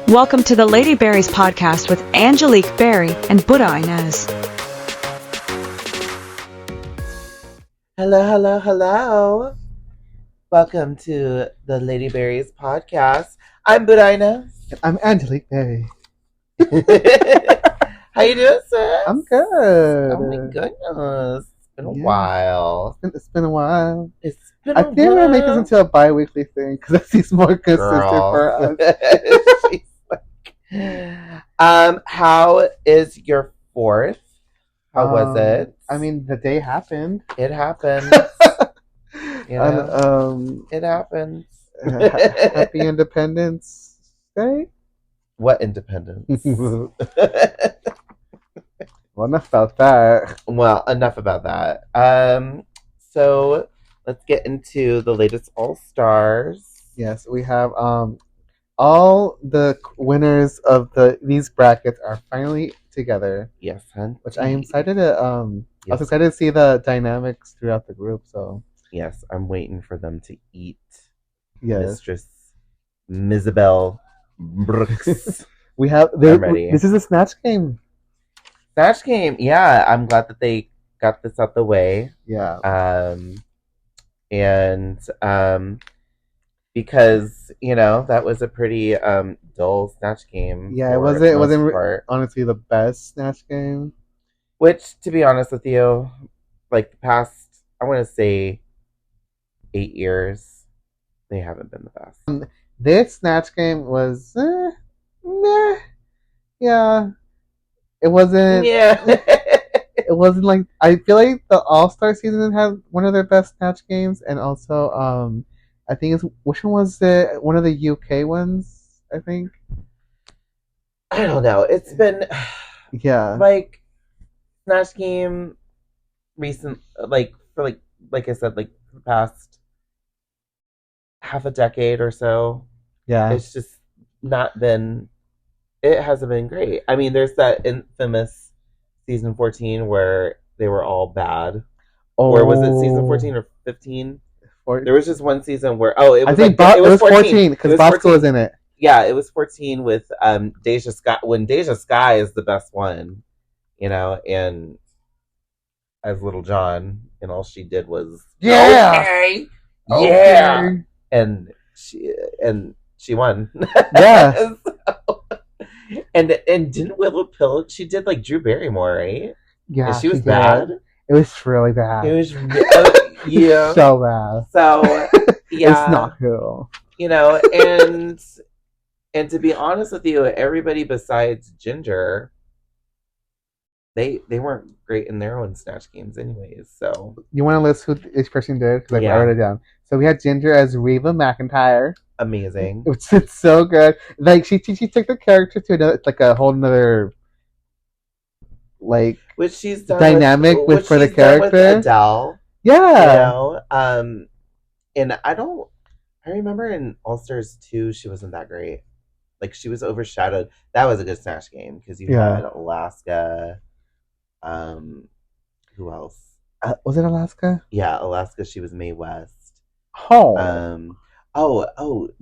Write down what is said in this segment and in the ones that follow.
Welcome to the Lady Berries podcast with Angelique Berry and Booda Inez. Hello. Welcome to the Lady Berries podcast. I'm Booda Inez. I'm Angelique Berry. How you doing, sis? I'm good. Oh my goodness. It's been a while. It's been a while. It's been I a think we're going to make this while. into a bi-weekly thing because that seems more consistent for us. She's like, how is your fourth? How was it? I mean, the day happened. It happened. You know, it happens. Happy Independence Day? What independence? Well, enough about that. Well, enough about that. So let's get into the latest All Stars. Yes, we have all the winners of these brackets are finally together. Yes, hun. Which I am excited to I was excited to see the dynamics throughout the group, so yes, I'm waiting for them to eat Mistress Mizabel Brooks. we have I'm ready. This is a Snatch Game. Snatch Game, yeah. I'm glad that they got this out the way. Yeah. Because that was a pretty dull Snatch Game. Yeah, it wasn't honestly the best Snatch Game. Which, to be honest with you, like the past, I want to say 8 years, they haven't been the best. This Snatch Game was, meh. Yeah, it wasn't. Yeah, it wasn't like, I feel like the All Star season had one of their best Snatch Games, and also I think which one was it? One of the UK ones, I think. I don't know. It's been like Snatch Game recent, like I said, like the past half a decade or so. Yeah, it's just not been. It hasn't been great. I mean, there's that infamous season 14 where they were all bad. Oh. Or was it season 14 or 15? There was just one season where it was. It was 14 because Bosco was in it. Yeah, it was 14 with Deja Sky. When Deja Sky is the best one, and as Little John, and all she did was okay. and she won. Yeah. And didn't Willow Pill? She did like Drew Barrymore, right? Yeah, and she was bad. It was really bad. It was yeah, so bad. So yeah, it's not cool. And to be honest with you, everybody besides Ginger, they weren't great in their own Snatch Games, anyways. So you want to list who each person did? Because I wrote it down. So we had Ginger as Reba McEntire. Amazing. It's so good. Like she took the character to another, like a whole nother, like which she's done dynamic for the character. With Adele. Yeah. And I remember in All Stars 2 she wasn't that great. Like she was overshadowed. That was a good Snatch Game because you had Alaska. Who else? Was it Alaska? Yeah, Alaska. She was Mae West. Oh.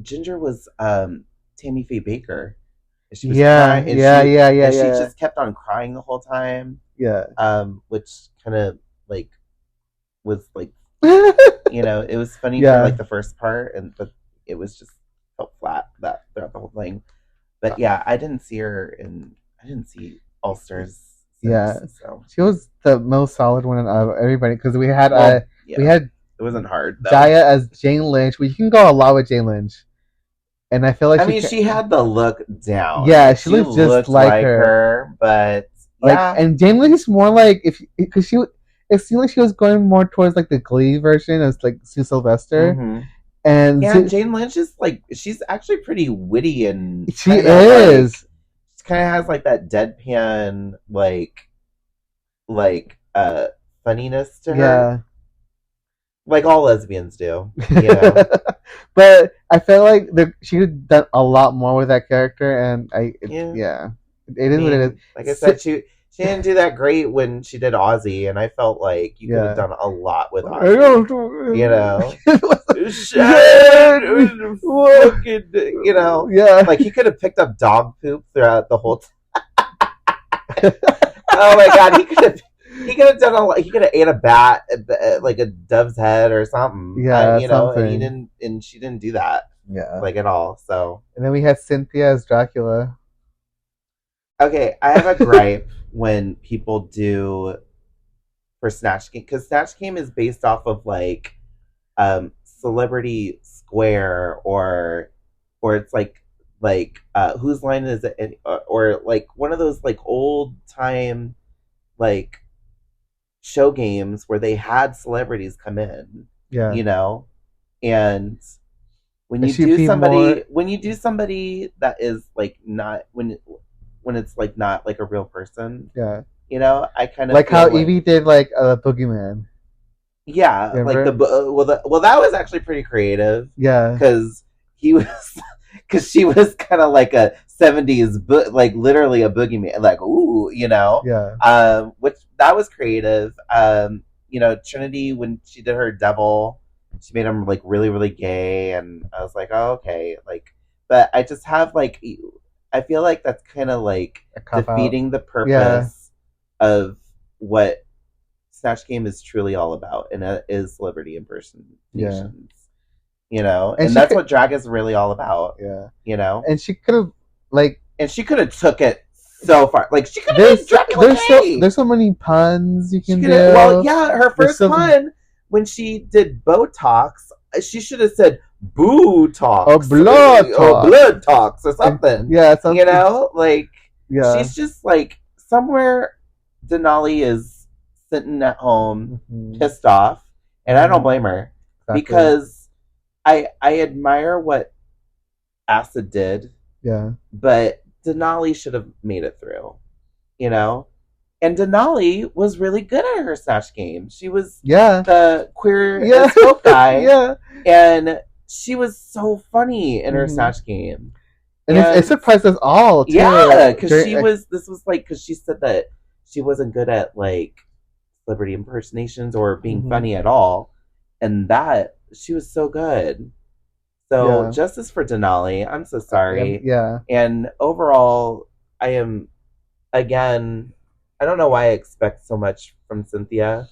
Ginger was Tammy Faye Baker. She was yeah. She just kept on crying the whole time. Yeah. Which kind of like was like it was funny for like the first part, but it was just felt flat throughout the whole thing. But yeah, I didn't see All Stars. So she was the most solid one of everybody because we had it wasn't hard though. Jaya as Jane Lynch. You can go a lot with Jane Lynch, and I feel like she had the look down. Yeah, she looked just like her. But and Jane Lynch is more like because it seemed like she was going more towards like the Glee version as like Sue Sylvester. Mm-hmm. And Jane Lynch is like she's actually pretty witty and she is. She kind of has like that deadpan funniness to her. Yeah. Like all lesbians do, But I felt like she had done a lot more with that character, and it is what it is. Like I said, She didn't do that great when she did Ozzy, and I felt like you could have done a lot with Ozzy. You know, you know, like he could have picked up dog poop throughout the whole time. Oh my god, he could have done a lot. He could have ate a bat, like a dove's head or something. Yeah, you know, and he didn't, and she didn't do that. Yeah, like at all. So, and then we had Cynthia as Dracula. Okay, I have a gripe when people do for Snatch Game, because Snatch Game is based off of like Celebrity Square or it's like Whose Line Is It, or like one of those like old time like show games where they had celebrities come in. Yeah, you know, and when you do somebody that is like not when it's like not like a real person. Yeah. You know, I kind of like how Evie did like a Boogeyman. Yeah, remember? Like well that was actually pretty creative. Yeah. Because she was kind of like a 70s like literally a boogeyman, like ooh, you know. Yeah. Which that was creative. You know, Trinity, when she did her devil, she made him like really, really gay, and I was like, oh, okay, like, but I just have like, I feel like that's kind of like defeating the purpose of what Snatch Game is truly all about, and it is celebrity impersonations. Yeah. You know, and that's what drag is really all about. Yeah. You know, and she could have like, and she could have took it so far. Like she could have been Dracula. There's so many puns you can do. Well, yeah, her first pun when she did Botox, she should have said "boo talks" or blood talks or something. Yeah, something. You know, like she's just like somewhere. Denali is sitting at home, pissed off, and I don't blame her because I admire what Acid did. Yeah, but Denali should have made it through. You know. And Denali was really good at her Snatch Game. She was the queer spoke guy. And she was so funny in her Snatch Game. And it surprised us all, too. Yeah, because because she said that she wasn't good at, like, celebrity impersonations or being funny at all. And that, she was so good. So, justice for Denali. I'm so sorry. Yeah. And overall, I am, again... I don't know why I expect so much from Cynthia.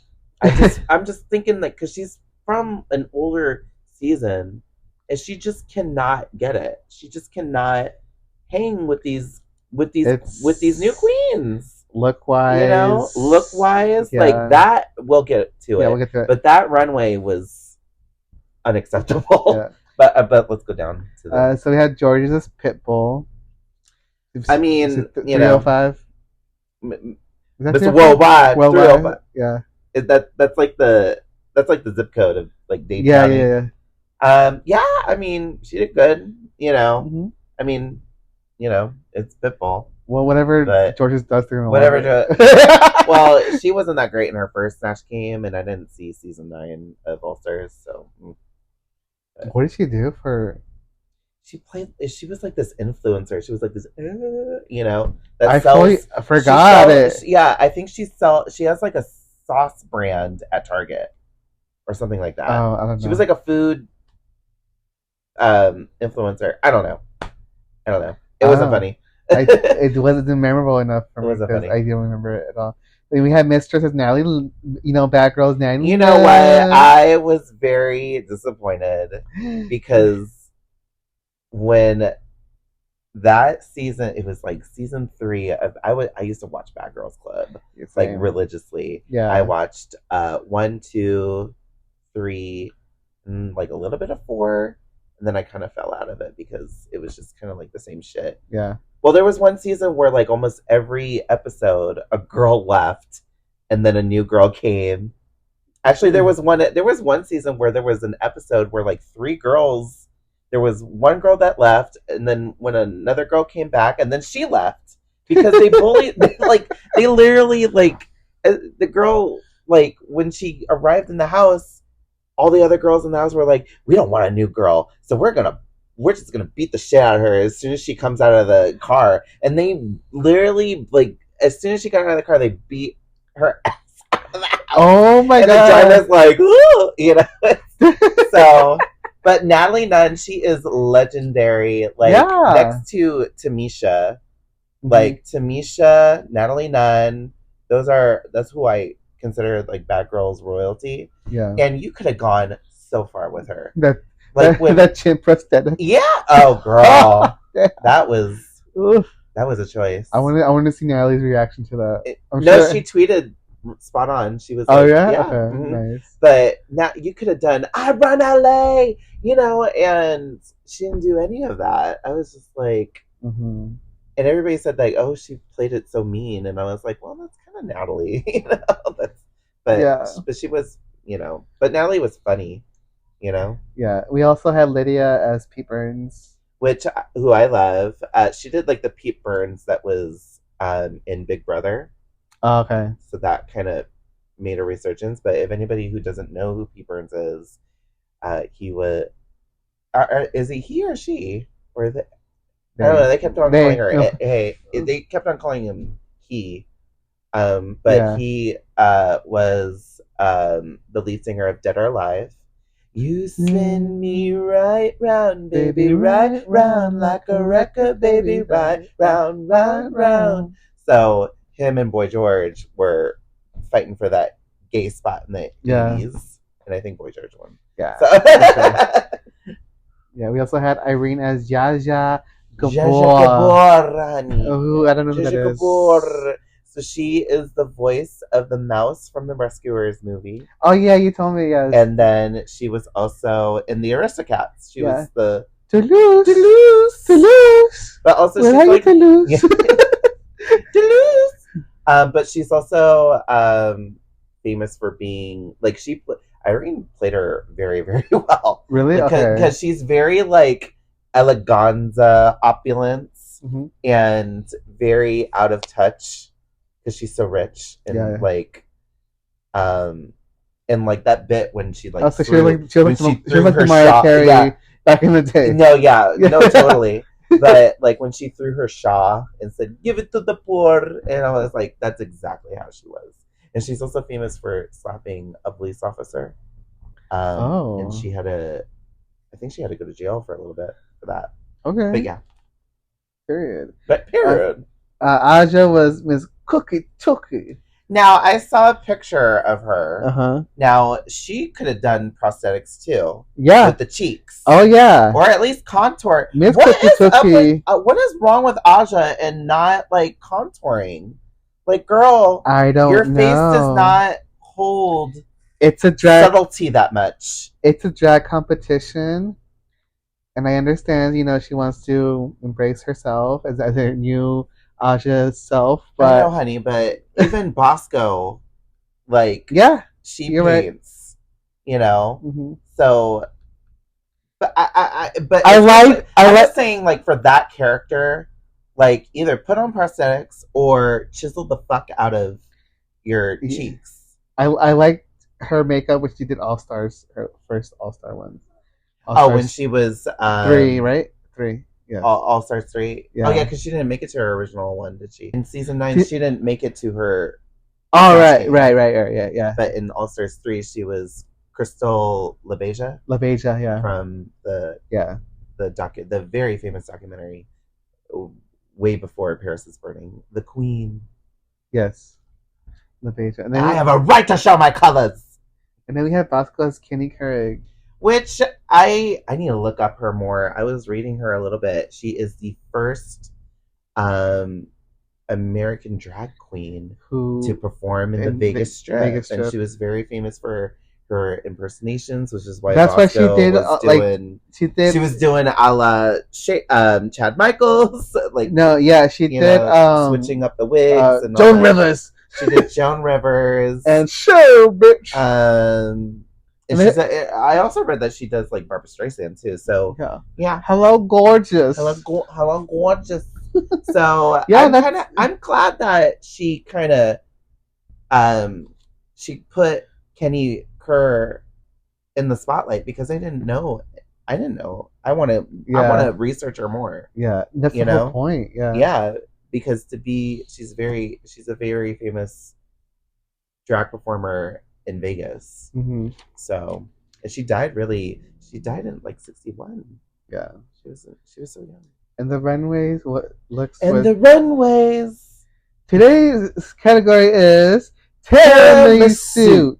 I'm just thinking that because she's from an older season, and she just cannot get it. She just cannot hang with these new queens. Look wise, you know, like that. We'll get to it. We'll get to it. But that runway was unacceptable. Yeah. But let's go down to that. So we had George's Pitbull. I mean, 305. It's worldwide. 305. Yeah. That's like the zip code of like Dade County. Yeah. I mean, she did good. You know. I mean, you know, it's Pitbull. Well, whatever George's does through whatever. Well, she wasn't that great in her first Snatch Game, and I didn't see season 9 of All Stars. So, what did she do for? She was like this influencer. She was like this, you know. I forgot it. I think she has like a sauce brand at Target or something like that. Oh, I don't know. She was like a food influencer. I don't know. It wasn't funny. It wasn't memorable enough for me because I don't remember it at all. Then we had Mistress as Natalie, you know, Bad Girls Natalie. You know what? I was very disappointed because when that season, it was like season 3 of I used to watch Bad Girls Club like religiously. Yeah, I watched 1, 2, 3, and like a little bit of 4, and then I kind of fell out of it because it was just kind of like the same shit. Yeah. Well, there was one season where like almost every episode a girl left, and then a new girl came. Actually, there was one season where there was an episode where like 3 girls. There was one girl that left, and then when another girl came back, and then she left because they bullied. they literally like the girl, like when she arrived in the house, all the other girls in the house were like, "We don't want a new girl, so we're just gonna beat the shit out of her as soon as she comes out of the car." And they literally like as soon as she got out of the car, they beat her ass out of the house. Oh my god! And the driver's like, ooh, you know. So, but Natalie Nunn, she is legendary. Like next to Tamisha, like Tamisha, Natalie Nunn. That's who I consider like bad girls royalty. Yeah, and you could have gone so far with her. That chin prosthetic. Yeah. Oh, girl, that was a choice. I want to see Natalie's reaction to that. She tweeted spot on. She was like, oh yeah, okay. Nice. But now you could have done I Run LA, you know, and she didn't do any of that. I was just like, and everybody said like, oh, she played it so mean, and I was like, well, that's kind of Natalie, you know. But she was, you know, but Natalie was funny, you know. Yeah, we also had Lydia as Pete Burns, who I love. She did like the Pete Burns that was in Big Brother. Oh, okay. So that kind of made a resurgence. But if anybody who doesn't know who Pete Burns is, he was. Is he or she? Or I don't know. They kept on calling her. Hey, they kept on calling him he. But he was the lead singer of Dead or Alive. You spin me right round, baby, right round like a record, baby, right round, round, round. So him and Boy George were fighting for that gay spot in the 80s, and I think Boy George won. Yeah. So. Yeah, we also had Irene as Jaja Gabor. Who I don't know who that is. Gabor. So she is the voice of the mouse from the Rescuers movie. Oh yeah, you told me, yes. And then she was also in the Aristocats. She was the Toulouse. But also she's like Toulouse. Toulouse. But she's also famous for being like Irene played her very, very well. Really? Because she's very like eleganza, opulence, and very out of touch. Because she's so rich and like, and like that bit when she like she was like the Mariah Carey back in the day. No, totally. But like when she threw her shawl and said, "Give it to the poor," and I was like, that's exactly how she was. And she's also famous for slapping a police officer. And I think she had to go to jail for a little bit for that. Okay. But yeah. Period. Aja was Miss Cookie Tookie. Now, I saw a picture of her. Now, she could have done prosthetics too. Yeah. With the cheeks. Oh, yeah. Or at least contour. Miss Cookie Tookie. What is wrong with Aja and not, like, contouring? Like, girl, I don't know. Your face does not hold it's a drag subtlety that much. It's a drag competition. And I understand, you know, she wants to embrace herself as her new Aja's self. But I know, honey, but even Bosco, like, she paints, right. You know? Mm-hmm. So, but I'm just saying, like, for that character, like, either put on prosthetics or chisel the fuck out of your cheeks. I like her makeup when she did All Stars, her first All Star one. When she was 3, right? 3, yeah. All Stars 3. Yeah. Oh yeah, because she didn't make it to her original one, did she? In season 9, she didn't make it to her. Oh right, yeah. But in All Stars 3, she was Crystal LaBeija. LaBeija, yeah. From the very famous documentary, way before Paris is Burning, The Queen. Yes, LaBeija. And then I have a right to show my colors. And then we have Bosco as Kenny Couric. Which I need to look up her more. I was reading her a little bit. She is the first American drag queen to perform in the Vegas Strip. And she was very famous for her impersonations, which is why that's why she did she was doing a la Chad Michaels, like she did switching up the wigs and Joan Rivers. She did Joan Rivers and show bitch. And I also read that she does like Barbra Streisand too. So yeah. Hello, gorgeous. Hello, gorgeous. So I'm glad that she kind of she put Kenny Kerr in the spotlight because I didn't know. I want to research her more. Yeah, that's the whole point. Yeah. Yeah, because she's a very famous drag performer in Vegas. Mm-hmm. So, and she died in like 61. Yeah, she was so young. And the runways, the runways. Today's category is tiramisu.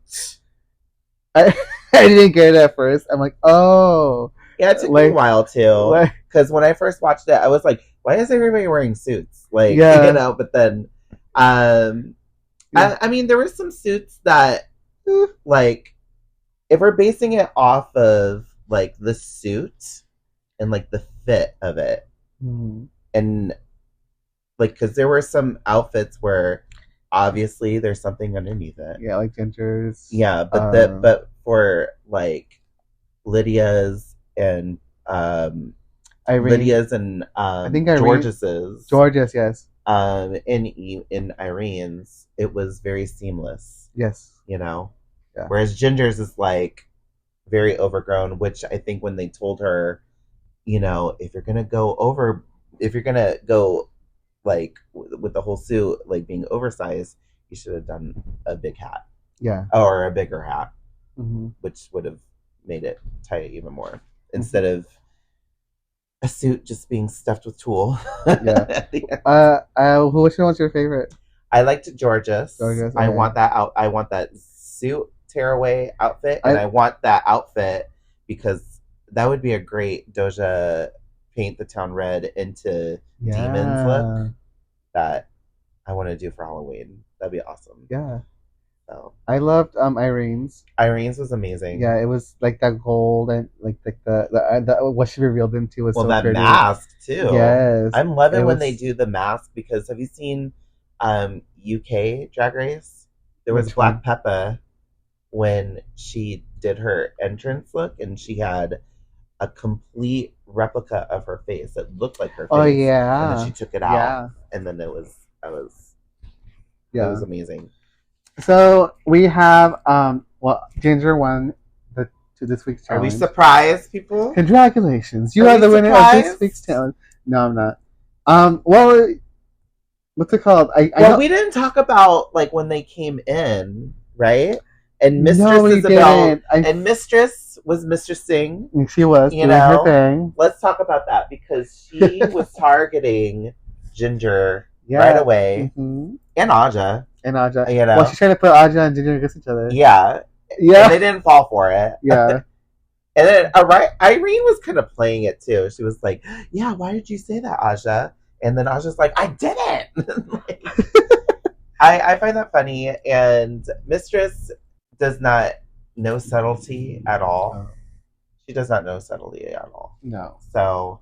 I didn't get it at first. I'm like, oh. Yeah, it took me a while too. Because when I first watched it, I was like, why is everybody wearing suits? Like, but then, I mean, there were some suits that, like, if we're basing it off of, like, the suit and, like, the fit of it, and, like, because there were some outfits where, obviously, there's something underneath it. Yeah, like Ginger's. Yeah, but for, like, Lydia's and, Lydia's and I think George's, yes. In Irene's, it was very seamless. Yes, Yeah. Whereas Ginger's is like very overgrown, which I think when they told her, if you're gonna go like with the whole suit like being oversized, you should have done a big hat, or a bigger hat, which would have made it tight even more instead of a suit just being stuffed with tulle. Which one was your favorite? I liked George's. I want that out. I want that suit tearaway outfit, and I want that outfit because that would be a great Doja paint the town red into demons look that I want to do for Halloween. That'd be awesome. Yeah. So I loved Irene's. Irene's was amazing. Yeah, it was like that gold and like the what she revealed into was so that pretty. Mask too. Yes, I'm loving when they do the mask because have you seen UK Drag Race? There was Black Peppa when she did her entrance look and she had a complete replica of her face that looked like her face. Oh yeah, and then she took it out, and then it was amazing. So we have Ginger won to this week's challenge. Are we surprised, people? Congratulations, you are the winner of this week's challenge. No, I'm not. Well, what's it called? We didn't talk about like when they came in, right? And Mistress was Mistress Singh. She was doing her thing. Let's talk about that because she was targeting Ginger right away, and Aja. Well, she's trying to put Aja and Ginger against each other. Yeah. And they didn't fall for it. Yeah. And then Irene was kind of playing it too. She was like, "Yeah, why did you say that, Aja?" And then Aja's like, "I didn't." I find that funny. And Mistress does not know subtlety at all. Oh. She does not know subtlety at all. No. So,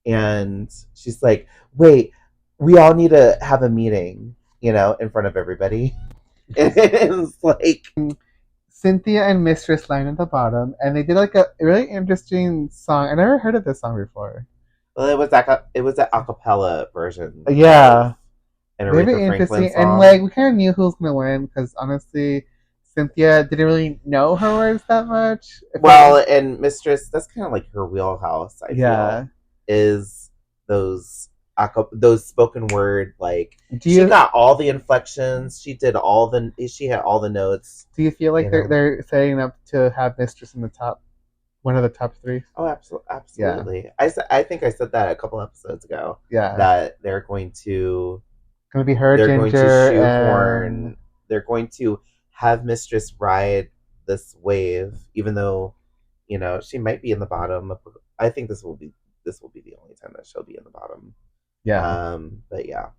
and she's like, "Wait, we all need to have a meeting." In front of everybody. It's like Cynthia and Mistress line at the bottom, and they did like a really interesting song. I never heard of this song before. Well, it was an acapella version. Yeah, and very interesting. And like we kind of knew who was gonna win because honestly, Cynthia didn't really know her words that much. Well, and Mistress, that's kind of like her wheelhouse. I feel is those spoken word, like she got all the inflections, she had all the notes. Do you feel like they're setting up to have Mistress in the one of the top three? Oh, absolutely. Yeah. I think I said that a couple episodes ago. Yeah, that they're going to be her. They're Ginger going to shoehorn. They're going to have Mistress ride this wave, even though she might be in the bottom. I think this will be the only time that she'll be in the bottom. Yeah. But yeah,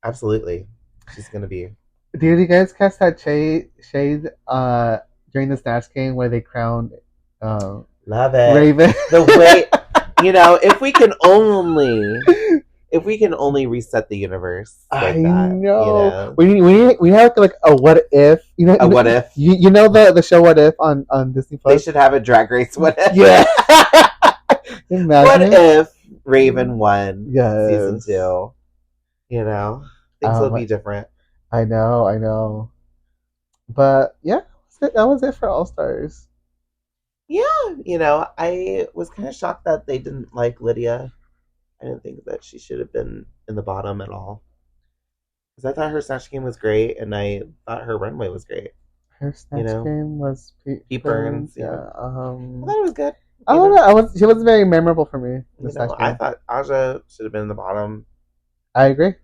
absolutely, she's gonna be. Did you guys catch that shade during the Snatch Game where they crowned Love it. Raven? The way if we can only reset the universe. Like I that, know. We have like a what if. What if? You know the show What If on Disney Plus. They should have a Drag Race What If. Yeah. What if Raven won season 2? Things will be different. I know. But yeah, that was it for All Stars. Yeah, I was kind of shocked that they didn't like Lydia. I didn't think that she should have been in the bottom at all. Because I thought her Snatch Game was great, and I thought her runway was great. Her Snatch Game was Pete Burns. Yeah. I thought it was good. I don't know. She was very memorable for me. I thought Aja should have been in the bottom. I agree.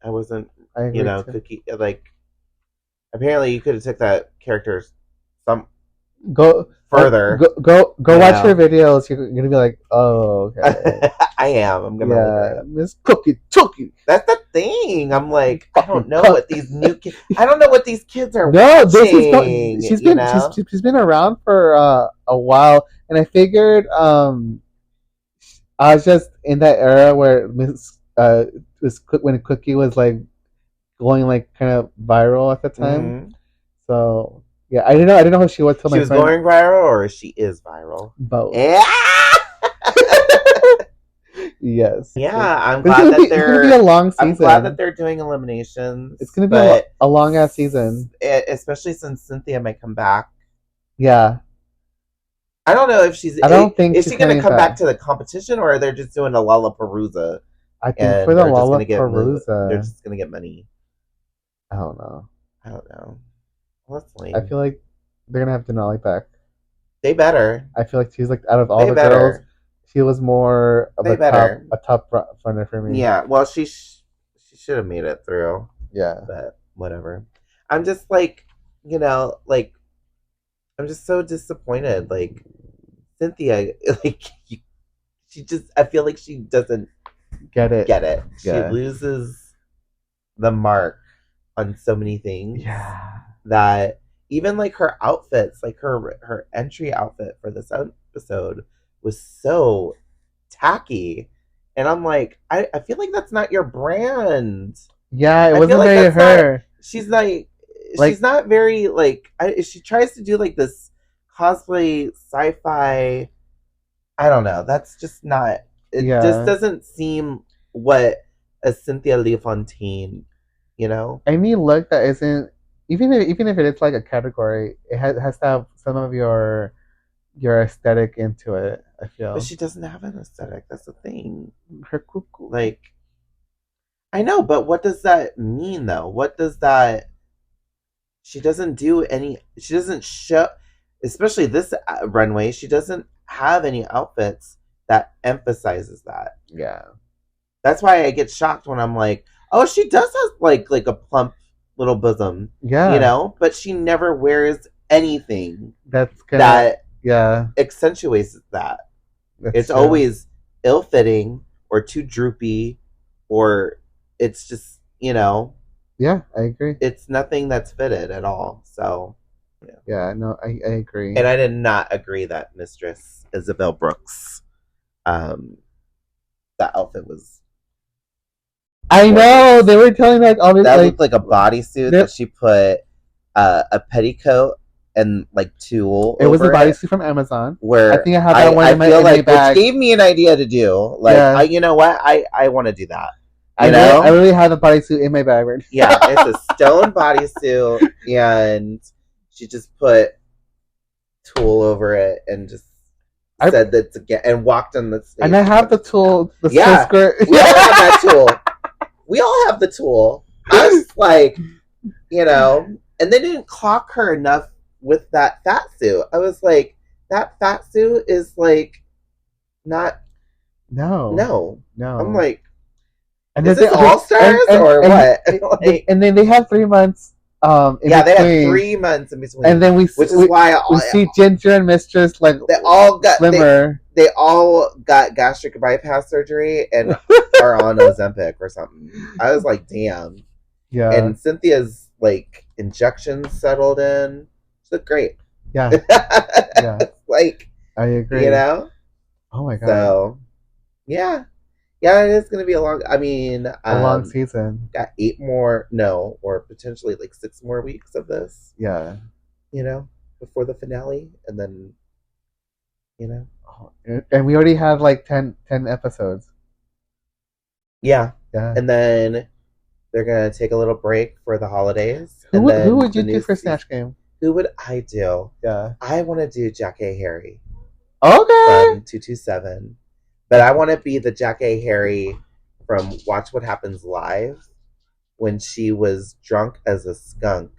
I wasn't. I agree too. Cookie. Like, apparently, you could have took that character further. Go watch her videos. You're gonna be like, oh, okay. I am. I'm gonna. Miss Cookie. That's the thing. I'm like, I don't know what these new kids. I don't know what these kids are. No, watching, she's been around for a while, and I figured I was just in that era where when Cookie was like going like kind of viral at the time. Mm-hmm. So yeah, I didn't know who she was till she was going viral, or she is viral. Both. Yeah. Yes. Yeah, I'm glad that they're. It's gonna be a long season. I'm glad that they're doing eliminations. It's gonna be a long ass season, especially since Cynthia might come back. Yeah. I don't know if she's. I don't think is she going to come back to the competition, or they're just doing a Lollapalooza? I think for the Lollapalooza, they're just going to get money. I don't know. Well, that's lame. I feel like they're gonna have Denali back. They better. I feel like she's like out of all the girls. She was more of a top runner for me. Yeah, well, she should have made it through. Yeah. But whatever. I'm just like, I'm just so disappointed. Like, Cynthia, I feel like she doesn't get it. She loses the mark on so many things. Yeah. That even like her outfits, like her entry outfit for this episode was so tacky, and I'm like, I feel like that's not your brand. Yeah, it wasn't very her. She's not very like. She tries to do like this cosplay sci-fi. I don't know. That's just not. It just doesn't seem what a Cynthia LaFontaine, Any look that isn't even if it is like a category, it has to have some of your aesthetic into it. I feel, but she doesn't have an aesthetic. That's the thing. Her cuckoo. Like, I know, but what does that mean though? What does that? She doesn't do any. She doesn't show, especially this runway. She doesn't have any outfits that emphasizes that. Yeah, that's why I get shocked when I'm like, oh, she does have like a plump little bosom. Yeah, but she never wears anything that accentuates that. It's true. always ill-fitting or too droopy, or it's just Yeah, I agree. It's nothing that's fitted at all. So yeah, no, I agree. And I did not agree that Mistress Isabel Brooks, that outfit was. I know they were telling like all this. That looked like a bodysuit that she put a petticoat and like tulle. It was a bodysuit from Amazon. Where I think I have that one in my bag. Which gave me an idea to do. Like, you know what? I want to do that. I really have the bodysuit in my bag right now. Yeah, it's a stone bodysuit, and she just put tulle over it and just said that again and walked on the stage. And I have the tulle, the skirt. We all have that tulle. We all have the tulle. I was like, and they didn't clock her enough with that fat suit. I was like, that fat suit is like not. No. I'm like, and is this All Stars or what? And then they have 3 months. They have 3 months in between. And then we see Ginger and Mistress like they all got slimmer. They all got gastric bypass surgery and are on Ozempic or something. I was like, damn. Yeah. And Cynthia's like injections settled in. She looked great. Yeah. Yeah. Like, I agree. Oh my god. So yeah. Yeah, it is going to be a long season. Got 8 more, or potentially like 6 more weeks of this. Yeah. Before the finale. And then, And we already have like 10 episodes. Yeah. Yeah. And then they're going to take a little break for the holidays. Who would you do for Snatch Game? Who would I do? Yeah. I want to do Jackée Harry. Okay. From 227. But I want to be the Jackée Harry from Watch What Happens Live when she was drunk as a skunk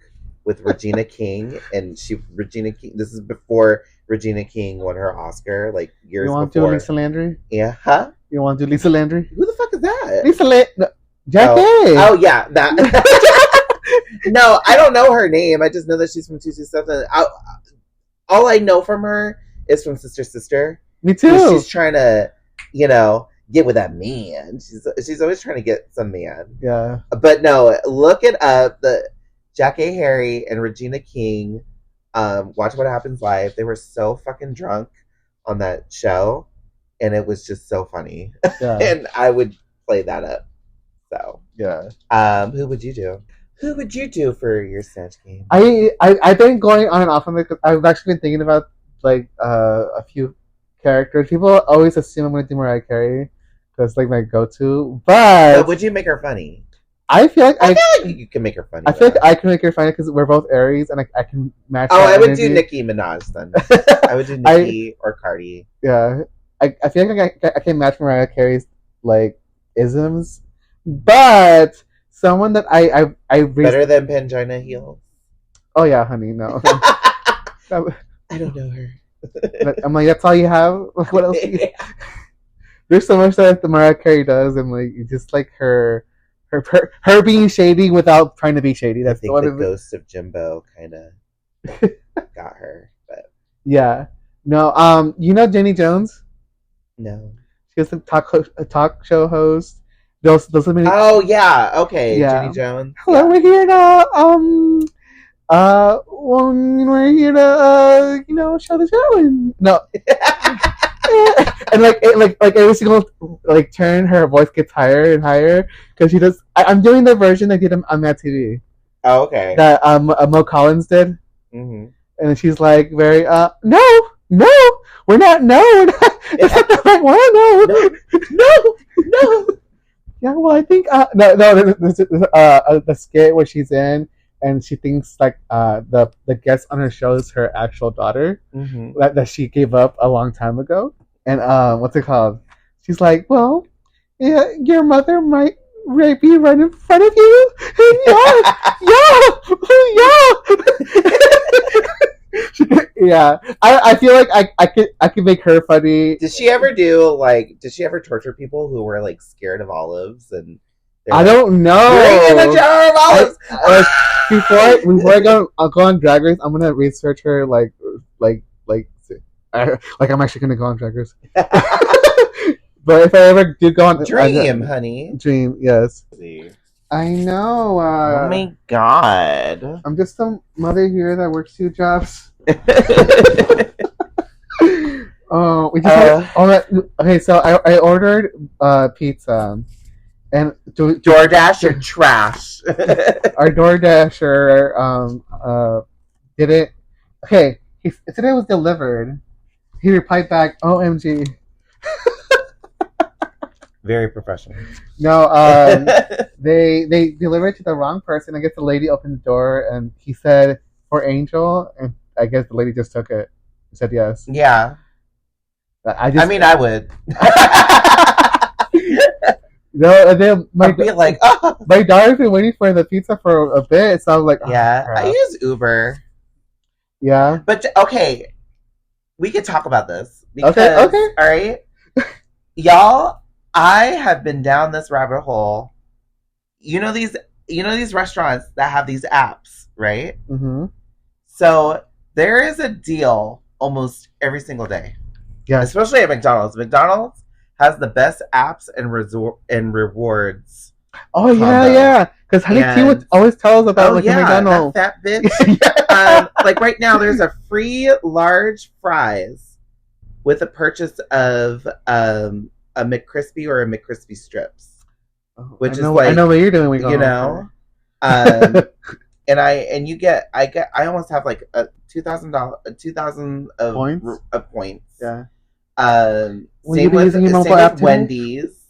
with Regina King, and Regina King. This is before Regina King won her Oscar, like years before. You want to do Lisa Landry? Yeah, huh? You want to do Lisa Landry? Who the fuck is that? Lisa Landry. No, Jackée. Oh yeah, that. No, I don't know her name. I just know that she's from 227. All I know from her is from Sister Sister. Me too. She's trying to, you know, get with that man. She's always trying to get some man. Yeah. But no, look it up. The Jackée Harry and Regina King, Watch What Happens Live. They were so fucking drunk on that show, and it was just so funny. Yeah. And I would play that up. So yeah. Who would you do? Who would you do for your Snatch Game? I've been going on and off on it because I've actually been thinking about like a few characters. People always assume I'm going to do Mariah Carey because like my go-to, but would you make her funny? I feel like you can make her funny. I feel like I can make her funny because we're both Aries and I can match. Oh, I would do Nicki Minaj then. I would do Nicki or Cardi. Yeah, I feel like I can match Mariah Carey's like isms, but someone that I better than Pangina Heels. Oh yeah, honey, no. I don't know her. I'm like, that's all you have? What else? There's so much that the Mariah Carey does, and like just like her being shady without trying to be shady. That's I think the ghost of Jimbo kind of got her, but yeah, no. You know Jenny Jones? No, she's a talk show host. Those have been. Oh yeah, okay, yeah. Jenny Jones. Hello, we're here to we're here to show the show and no. And like every single like turn, her voice gets higher and higher because she does. I'm doing the version they did on Mad TV. Oh, okay. That Mo Collins did, and she's like very no, we're not. It's not the right one. No. Yeah, well, I think no. There's the skit where she's in and she thinks like the guest on her show is her actual daughter that she gave up a long time ago. And what's it called? She's like, well, yeah, your mother might be right in front of you. Yeah. I feel like I could make her funny. Did she ever torture people who were like scared of olives and? I don't know. Bring in a jar of olives. Before I go on Drag Race, I'm gonna research her like I'm actually gonna go on Drag Race. But if I ever do go on honey. Dream, yes. I know. Oh my god. I'm just a mother here that works 2 jobs. Okay, so I ordered pizza. And DoorDash or trash? Our DoorDasher did it. Okay, today was delivered. He replied back, "OMG." Very professional. No, they delivered to the wrong person. I guess the lady opened the door and he said for Angel, and I guess the lady just took it. Said yes. Yeah. I would. No, and then my daughter's been waiting for the pizza for a bit, so I was like, yeah, I use Uber. Yeah, but okay, we could talk about this. Because, okay, all right, y'all. I have been down this rabbit hole. You know these restaurants that have these apps, right? Mm-hmm. So there is a deal almost every single day. Yeah, especially at McDonald's. McDonald's has the best apps and rewards. Oh yeah. Because Honey Q would always tell us about McDonald's. That fat bitch. Like right now, there's a free large fries with a purchase of a McCrispy or a McCrispy strips, which I know what you're doing. And I almost have like a $2,000 of points. Yeah. Same with Wendy's.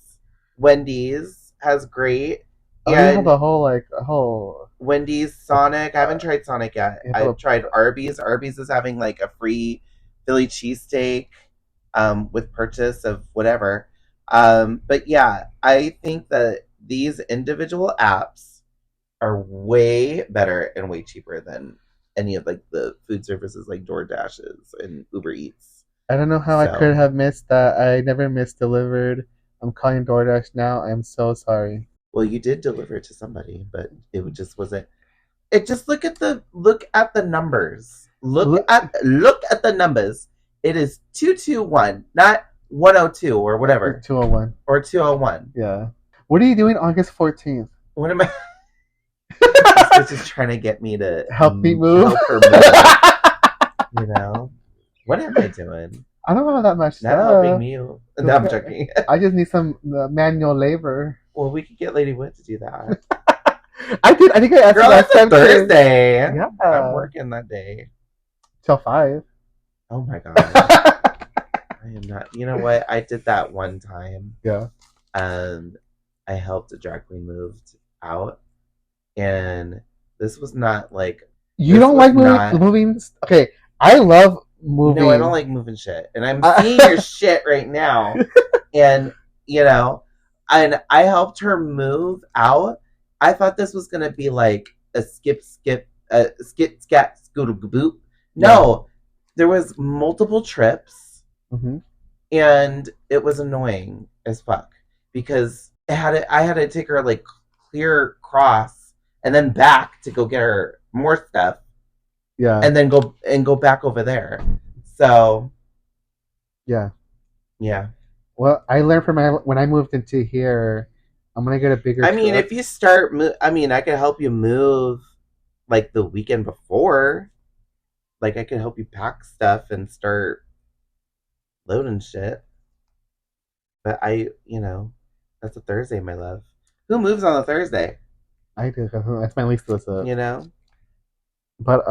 Wendy's has great. Oh, you have a whole Wendy's, Sonic. I haven't tried Sonic yet. I've tried Arby's. Arby's is having like a free Philly cheesesteak with purchase of whatever. But yeah, I think that these individual apps are way better and way cheaper than any of like the food services like DoorDashes and Uber Eats. I don't know how I could have missed that. I never misdelivered. I'm calling DoorDash now. I'm so sorry. Well, you did deliver it to somebody, but it just wasn't. It just look at the numbers. Look at the numbers. It is 221, not 102 or whatever. 201. Or 201. Yeah. What are you doing August 14th? What am I? This is trying to get me to help me move. Help her move. You know, what am I doing? I don't know that much. Not helping you. No, I'm joking. I just need some manual labor. Well, we could get Lady Wood to do that. I did. I think I asked Girl, last time. Thursday. Yeah, I'm working that day till 5. Oh my god. I am not. You know what? I did that one time. Yeah. I helped a drag queen move out, and this was not like. You don't like moving? Okay, I love moving. No, I don't like moving shit, and I'm seeing your shit right now, and you know, and I helped her move out. I thought this was gonna be like a skip, scat, scooter, boop. No, there was multiple trips, and it was annoying as fuck because I had to take her like clear cross and then back to go get her more stuff. Yeah, and then go back over there. So, yeah. Well, I learned from when I moved into here. I'm gonna get a bigger. I mean, if you start, I mean, I could help you move like the weekend before. Like, I could help you pack stuff and start loading shit. But that's a Thursday, my love. Who moves on a Thursday? I do. That's my least list up. You know. But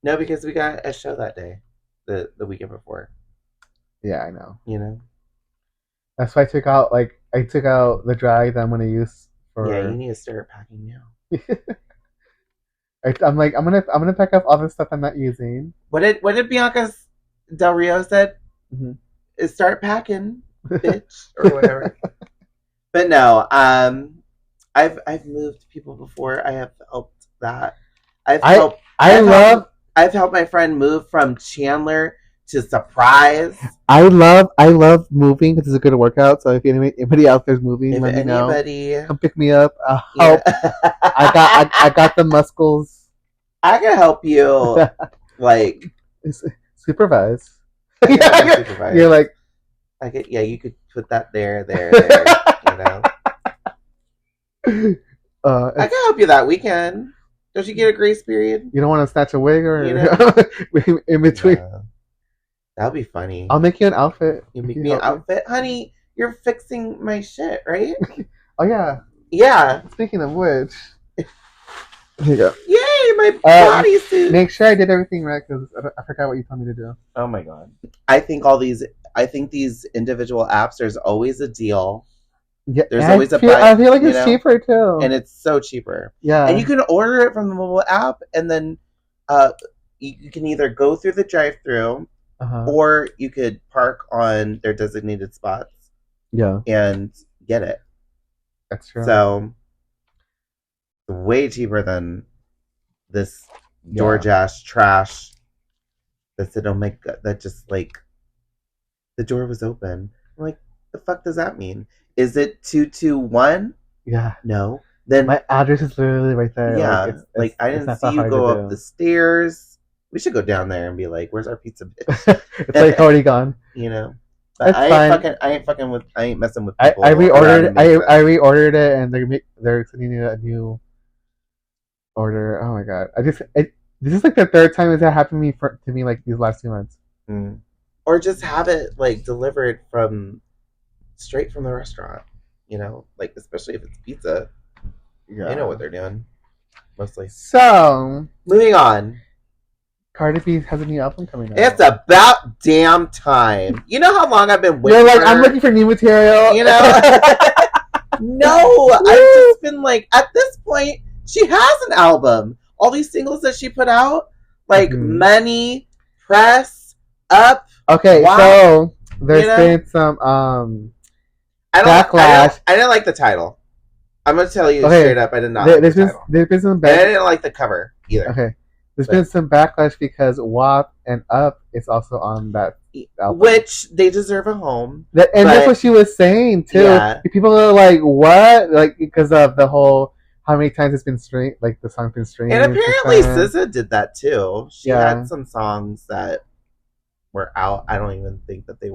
no, because we got a show that day, the weekend before. Yeah, I know. You know. That's why I took out the drag that I'm gonna use for. Yeah, you need to start packing now. I'm gonna pack up all the stuff I'm not using. What did Bianca Del Rio said? Is start packing, bitch, or whatever. But no, I've moved people before. I have helped that. I've helped my friend move from Chandler to Surprise. I love moving because it's a good workout. So if anybody out there's moving, let me know. Come pick me up. I'll help. I got the muscles. I can help you. Like supervise. Supervise. You're like, you could put that there. You know. I can help you that weekend. Don't you get a grace period? You don't want to snatch a wig or in between. That'll be funny. I'll make you an outfit. You make me an outfit? Honey, you're fixing my shit, right? Oh, yeah. Yeah. Speaking of which. Here you go. Yay, my bodysuit. Make sure I did everything right because I forgot what you told me to do. Oh, my God. I think these individual apps, there's always a deal. Yeah, there's always I feel like it's cheaper, too. And it's so cheaper. Yeah. And you can order it from the mobile app and then you can either go through the drive-thru or you could park on their designated spots. Yeah. And get it. That's true. So, way cheaper than this DoorDash trash that said, oh my God, that just like, the door was open. I'm like, the fuck does that mean? Is it 221? Yeah. No. Then my address is literally right there. Yeah. Like I didn't see you go up the stairs. We should go down there and be like, "Where's our pizza, bitch?" It's like already gone. You know. But I ain't messing with people. I reordered it, and they're sending you a new order. Oh my God! This is like the third time it's happened to me like these last 2 months. Or just have it like delivered straight from the restaurant. You know, like especially if it's pizza. Yeah. They know what they're doing. Mostly. So moving on. Cardi B has a new album coming out. It's about damn time. You know how long I've been waiting. You're like, I'm looking for new material. You know? No, I've just been like, at this point, she has an album. All these singles that she put out, like Money, Press, Up. Okay, so There's been some backlash. I didn't like the title. I'm gonna tell you straight up. I did not like the title. There's been some backlash. I didn't like the cover either. Okay. There's been some backlash because WAP and Up is also on that album. Which they deserve a home. That's what she was saying too. Yeah. People are like, what? Like, because of the whole, how many times it's been streamed, like the song's been streamed. And apparently SZA did that too. She had some songs that were out. I don't even think that they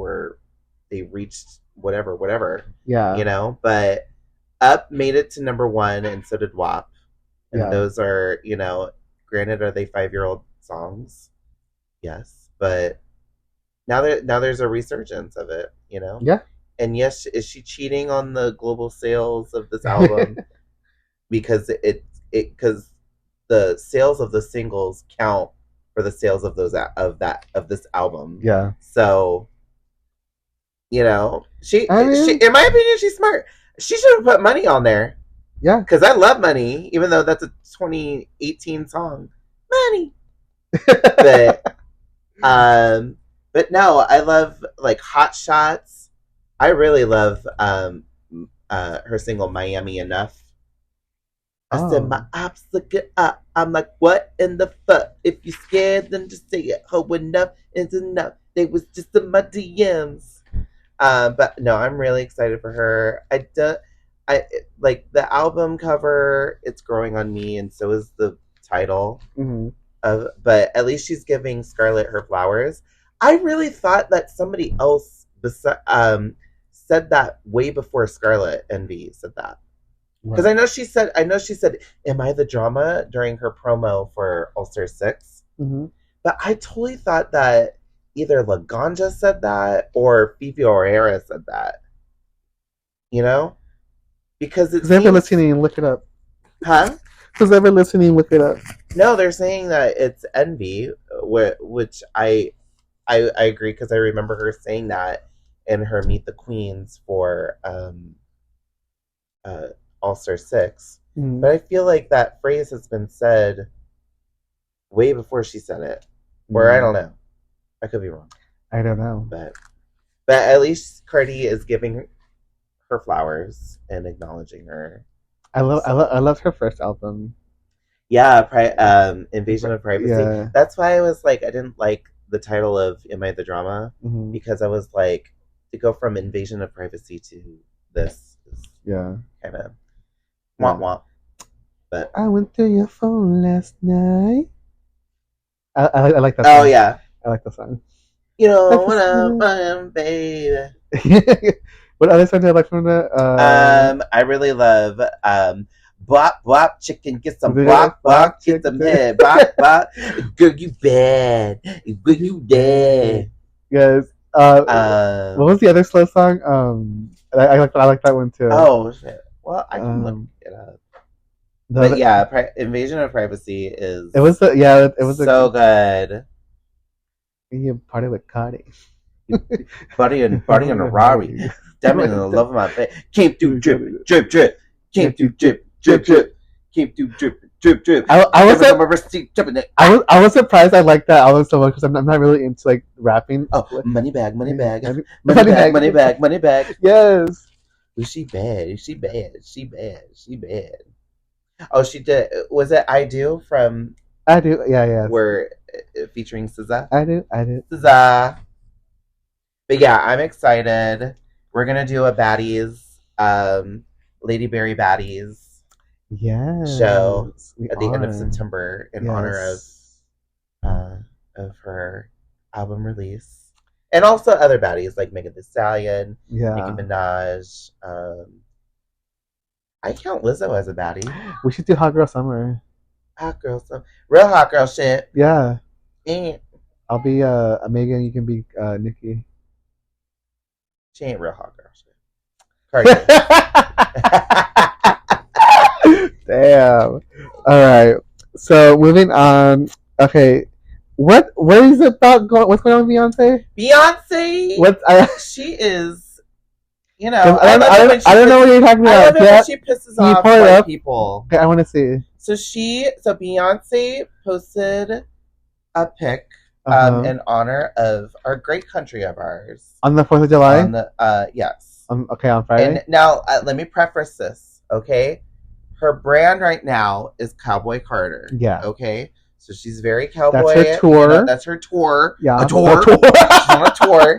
reached whatever. Yeah. You know, but Up made it to number 1 and so did WAP. And those are, you know, granted, are they 5-year-old songs? Yes, but now there's a resurgence of it, you know. Yeah. And yes, is she cheating on the global sales of this album? Because because the sales of the singles count for the sales of this album. Yeah. So, you know, she in my opinion, she's smart. She should have put Money on there. Yeah, because I love Money, even though that's a 2018 song. Money, but no, I love like Hot Shots. I really love her single Miami Enough. I said my ops looking up. I'm like, what in the fuck? If you scared, then just say it. Ho, enough is enough. They was just in my DMs. But no, I'm really excited for her. I like the album cover. It's growing on me, and so is the title. Mm-hmm. But at least she's giving Scarlett her flowers. I really thought that somebody else said that way before Scarlett Envy said that, because I know she said, "Am I the drama?" during her promo for All Stars 6. Mm-hmm. But I totally thought that either Laganja said that or Fifi O'Hara said that. You know. Because it's ever listening, look it up. Huh? Who's ever listening, look it up. No, they're saying that it's Envy, which I agree, because I remember her saying that in her Meet the Queens for All Star 6. Mm-hmm. But I feel like that phrase has been said way before she said it, or I don't know. I could be wrong. I don't know, but at least Cardi is giving her flowers and acknowledging her. I loved her first album. Yeah, Invasion of Privacy. Yeah. That's why I was like, I didn't like the title of Am I the Drama? Mm-hmm. Because I was like, to go from Invasion of Privacy to this is kind of womp. But I went through your phone last night. I like that song. Oh yeah, I like the song. You know what I'm fun, baby. What other song do I like from that? I really love Bop Bop Chicken, get some Bop Bop, get some head, Bop Bop. Girl, you bad. Girl, you dead. Yes. What was the other slow song? I like that one too. Oh shit. Well, I can look it up. But yeah, Invasion of Privacy is. It was so good. You party with Cardi. Party on a Rari. Definitely in the love of my face. Came through drip. Came through drip. Came through drip. I was surprised I liked that album so much because I'm not really into like rapping. Oh, money bag. Yes. She bad. Oh, she did. Was it I Do from? I Do. Yeah. Where featuring SZA. I do. SZA. But yeah, I'm excited. We're gonna do a baddies, Lady Berry baddies, show at the end of September in honor of her album release, and also other baddies like Megan Thee Stallion, Nicki Minaj. I count Lizzo as a baddie. We should do Hot Girl Summer. Real hot girl shit. Yeah. I'll be Megan. You can be Nikki. She ain't real hot girl shit. Cardi. Damn. All right. So moving on. Okay. What is it about? What's going on with Beyonce? She is. You know, I don't know what you're talking about. I love it when she pisses off white people. Okay, I want to see. So Beyonce posted a pic in honor of our great country of ours. On the 4th of July? Yes. Okay, on Friday. And now, let me preface this, okay? Her brand right now is Cowboy Carter. Yeah. Okay? So she's very cowboy. That's her tour. That's her tour. Yeah. A tour. She's on a tour.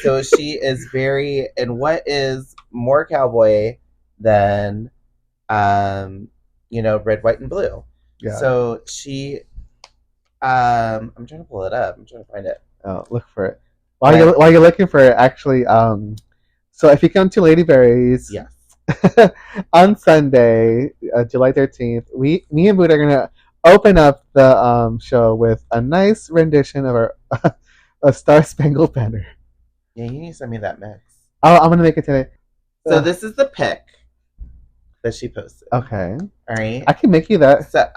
So she is very, and what is more cowboy than, red, white, and blue? Yeah. So she, I'm trying to pull it up. I'm trying to find it. Oh, look for it. While you're looking for it, actually, so if you come to Lady Berry's, yes, on Sunday, July 13th, me and Booda are gonna open up the show with a nice rendition of our a Star Spangled Banner. Yeah, you need to send me that mix. Oh, I'm gonna make it today. So this is the pic that she posted. Okay. All right. I can make you that. So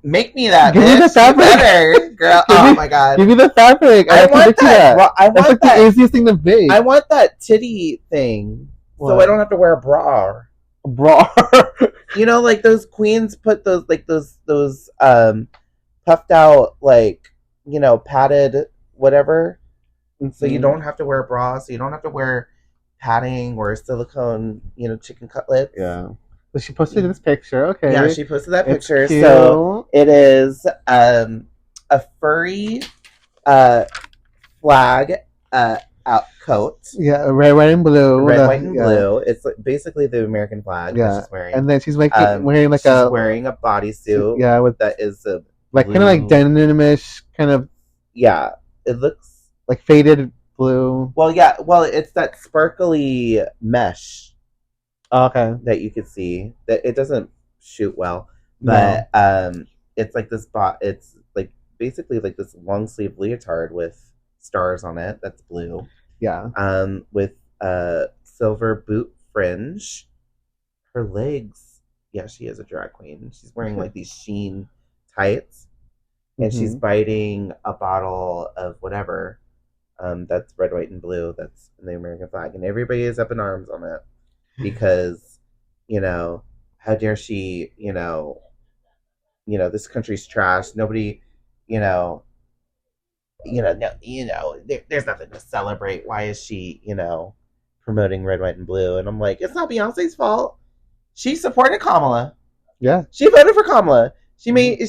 make me that. Give me the fabric, better, girl. Oh my god. Give me the fabric. I want that. Well, I want That's like that. the easiest thing to make. I want that titty thing, so I don't have to wear a bra. Bra. Like those queens put those puffed out padded whatever, so you don't have to wear a bra, so you don't have to wear padding or silicone chicken cutlets. Yeah. So she posted this picture. Okay. Yeah, she posted that It's picture. cute. So it is a furry flag out coat. Yeah, red, white, and blue. Red, white, and blue. It's basically the American flag that she's wearing. And then she's wearing like she's wearing a bodysuit. Yeah, with that is a like kind of like denimish kind of. Yeah, it looks like faded blue. Well, yeah. Well, it's that sparkly mesh. Okay. That you could see that it doesn't shoot well, but it's like this it's like basically like this long sleeve leotard with stars on it. That's blue. Yeah. With silver boot fringe. Her legs. Yeah, she is a drag queen. She's wearing like these sheen tights, and she's biting a bottle of whatever. That's red, white, and blue. That's the American flag, and everybody is up in arms on it because, how dare she? This country's trash. Nobody, there's nothing to celebrate. Why is she, promoting red, white, and blue? And I'm like, it's not Beyonce's fault. She supported Kamala. Yeah, she voted for Kamala. She made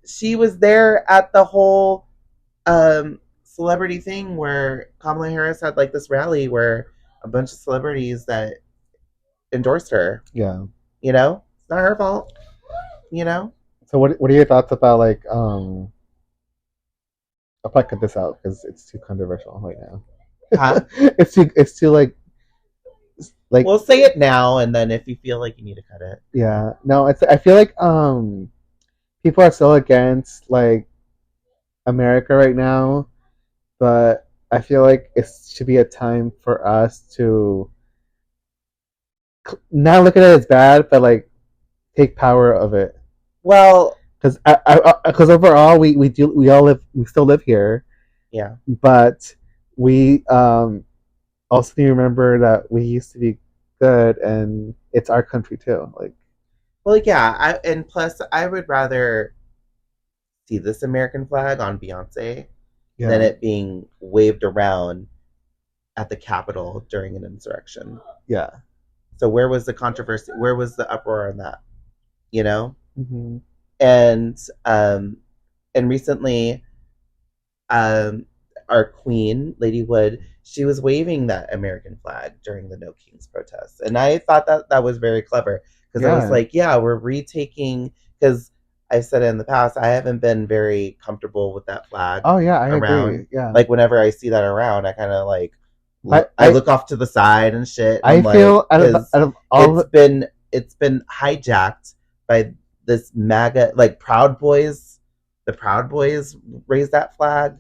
she was there at the whole celebrity thing where Kamala Harris had like this rally where a bunch of celebrities that endorsed her. Yeah, it's not her fault. So what are your thoughts about like I'll probably cut this out because it's too controversial right now. Huh? it's too like we'll say it now, and then if you feel like you need to cut it. Yeah. No, I feel like people are so against like America right now, but I feel like it should be a time for us to not look at it as bad, but like take power of it. Well, because overall we still live here. Yeah. But we also need to remember that we used to be good, and it's our country too. Like, well, yeah, and plus, I would rather see this American flag on Beyonce than it being waved around at the Capitol during an insurrection. Yeah. So where was the controversy? Where was the uproar on that? Mm-hmm. And recently, our queen, Lady Wood, she was waving that American flag during the No Kings protests. And I thought that was very clever because I was like, yeah, we're retaking, because I've said it in the past, I haven't been very comfortable with that flag. Oh, yeah, I around. agree. Yeah. Like, whenever I see that around, I kind of like, I look off to the side and shit. I feel out of all it's been hijacked by this MAGA, like Proud Boys. The Proud Boys raised that flag,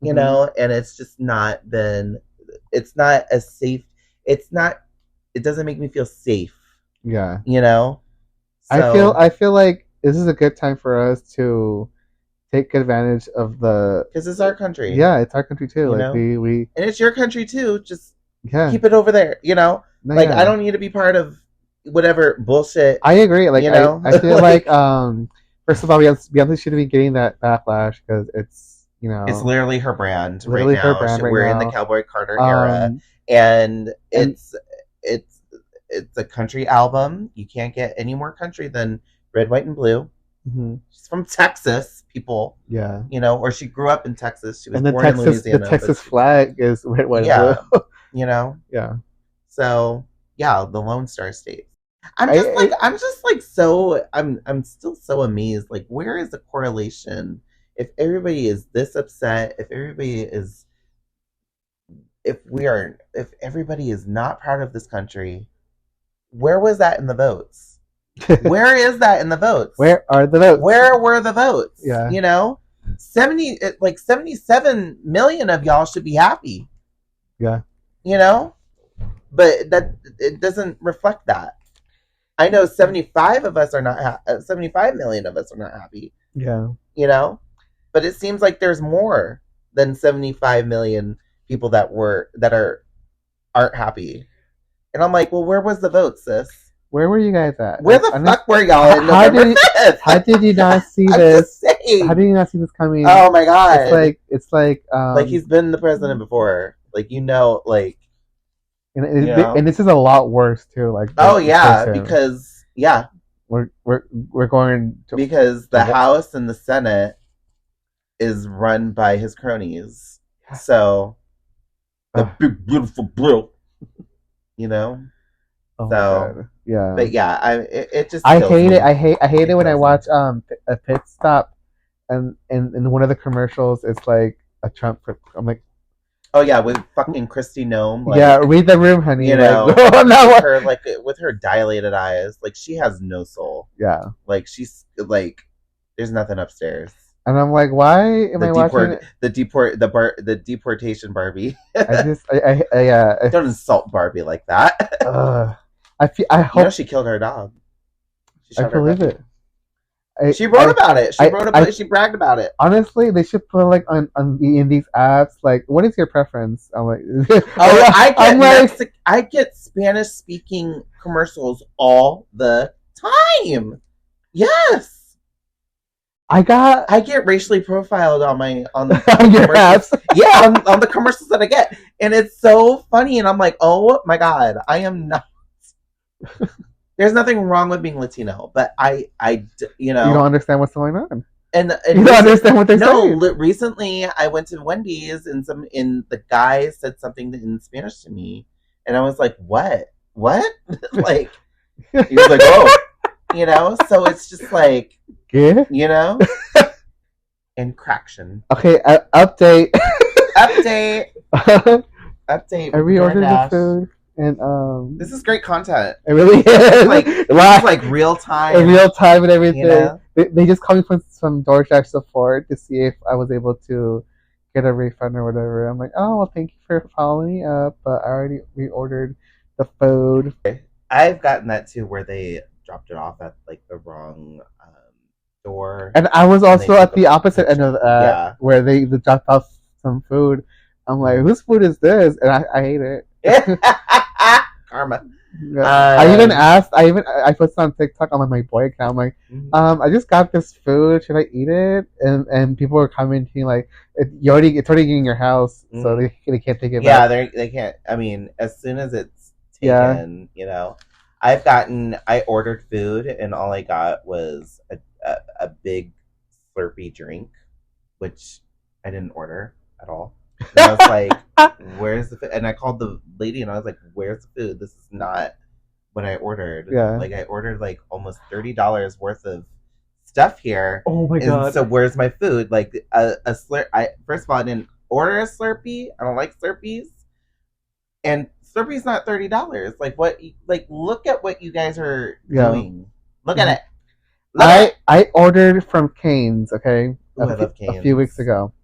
and it's just not been. It's not as safe. It doesn't make me feel safe. Yeah. So, I feel like this is a good time for us to take advantage of because it's our country. Yeah, it's our country too. Like we and it's your country too. Just keep it over there. I don't need to be part of whatever bullshit. I agree. Like I feel like First of all, Beyonce shouldn't be getting that backlash because it's it's literally her brand literally right now. her brand right We're now. in the Cowboy Carter era, and it's a country album. You can't get any more country than Red, White, and Blue. Mm-hmm. She's from Texas, people. Yeah, or she grew up in Texas. She was born Texas, in Louisiana. The Texas flag is red, white, and blue. Yeah. So the Lone Star State. I'm still so amazed. Like, where is the correlation? If everybody is this upset, if everybody is not proud of this country, where was that in the votes? Where is that in the votes? Where are the votes? Where were the votes? Yeah. 77 million of y'all should be happy. Yeah. But that it doesn't reflect that. I know 75 million of us are not happy. Yeah. But it seems like there's more than 75 million people that aren't happy. And I'm like, well, where was the vote, sis? Where were you guys at? Where the fuck were y'all in November 5th? How did you not see this? How did you not see this coming? Oh my god! It's like he's been the president before. And this is a lot worse too. Because we're going to, because the House and the Senate is run by his cronies. So the big beautiful blue, Oh so yeah, but yeah, it just I hate it. I hate it when I watch a pit stop, and in one of the commercials it's like a Trump. I'm like, oh yeah, with fucking Kristi Noem. Read the room, honey. With her dilated eyes, she has no soul. Yeah, she's there's nothing upstairs. And I'm like, why am I watching the deportation Barbie? Don't insult Barbie like that. I hope she killed her dog. I believe it. She wrote about it. She bragged about it. Honestly, they should put in these apps what is your preference? I'm like, I get Spanish speaking commercials all the time. Yes. I get racially profiled on your apps. Yeah, on the commercials that I get, and it's so funny. And I'm like, oh my god, I am not. There's nothing wrong with being Latino, but I you don't understand what's going on, and you don't understand what they're saying. No, recently I went to Wendy's, and the guy said something in Spanish to me, and I was like, what? He was like, oh, so it's just like. Yeah. Infraction. Okay, update. Update. I reordered the food, and this is great content. It really is. It's real time. In real time and everything. They just called me from some DoorDash support to see if I was able to get a refund or whatever. I'm like, oh, well, thank you for following me up, but I already reordered the food. I've gotten that too, where they dropped it off at the wrong door. And I was also at the opposite end of that, where they dropped off some food. I'm like, whose food is this? And I hate it. Karma. I even asked. I posted on TikTok on my boy account. I'm like, I just got this food. Should I eat it? And people were commenting like, it's already in your house, so they can't take it back. Yeah, they can't. I mean, as soon as it's taken, I ordered food, and all I got was a big Slurpee drink, which I didn't order at all. And I was like, where's the food? And I called the lady, and I was like, where's the food? This is not what I ordered. Yeah. I ordered almost $30 worth of stuff here. Oh my god. So where's my food? A Slurpee. First of all, I didn't order a Slurpee. I don't like Slurpees. And Slurpee's not $30. Look at what you guys are doing. Look at it. I ordered from Cane's, okay? A few weeks ago.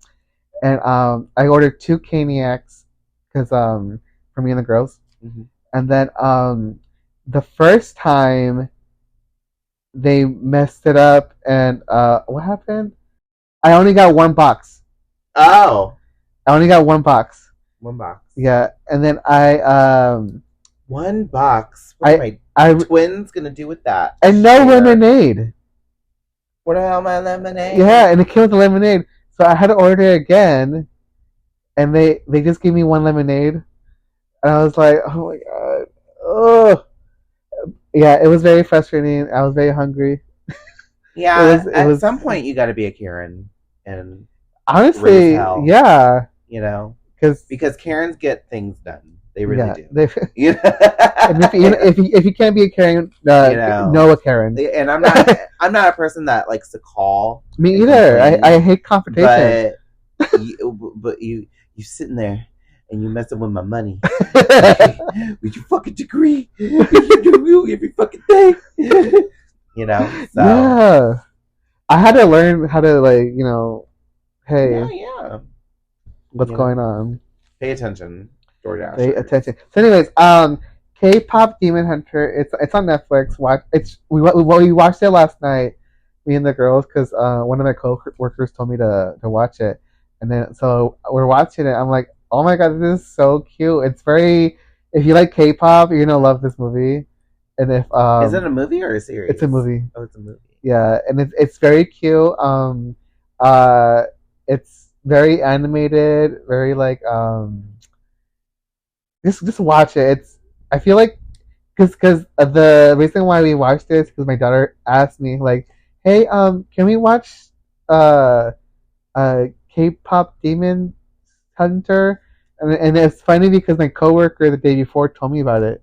And I ordered 2 Caniacs because for me and the girls. Mm-hmm. And then the first time they messed it up, and what happened? I only got 1 box. Oh. I only got 1 box. 1 box. Yeah, and then I 1 box. What are my twins gonna do with that? And no lemonade. What about my lemonade? Yeah, and it came with the lemonade. So I had to order again, and they just gave me one lemonade, and I was like, oh my god, oh. Yeah, it was very frustrating. I was very hungry. Yeah, at some point you got to be a Karen, and honestly, yeah, you know, because Karens get things done. They really do. And if you can't be a Karen, know a Karen. And I'm not a person that likes to call. Me either. I hate confrontation. But you sitting there and you messing with my money. With your fucking degree. You every fucking thing. You know? So. Yeah. I had to learn how to, like, you know, hey. Yeah. What's going on? Pay attention. DoorDash. Pay attention. So anyways, K-pop Demon Hunter, it's on Netflix. We watched it last night, me and the girls, because one of my co-workers told me to watch it. And then, so we're watching it. I'm like, oh my god, this is so cute. It's very, if you like K-pop, you're gonna love this movie. And if is it a movie or a series? It's a movie. Oh, it's a movie. Yeah, and it's very cute. It's very animated, very like just watch it. I feel like because the reason why we watched this because my daughter asked me like, hey, can we watch K-pop Demon Hunter? And it's funny because my coworker the day before told me about it.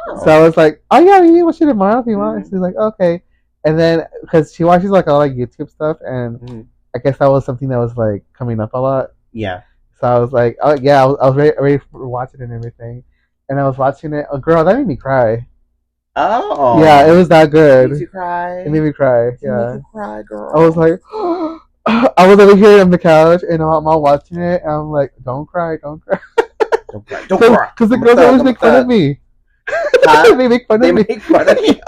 Oh. So I was like, oh yeah, we can watch it tomorrow if you want. She's like, okay. And then because she watches like a lot of YouTube stuff, and I guess that was something that was like coming up a lot. Yeah. So I was like, oh yeah, I was ready for watching it and everything, and I was watching it. Oh girl, that made me cry. Oh. Yeah, it was that good. Made you cry? It made me cry. Yeah. Made you cry, girl. I was like, I was over here on the couch and I'm all watching it, and I'm like, don't cry, don't cry. Don't cry. Don't cry. Because the girls always make fun of me. Huh? They make fun of me. Make fun of you.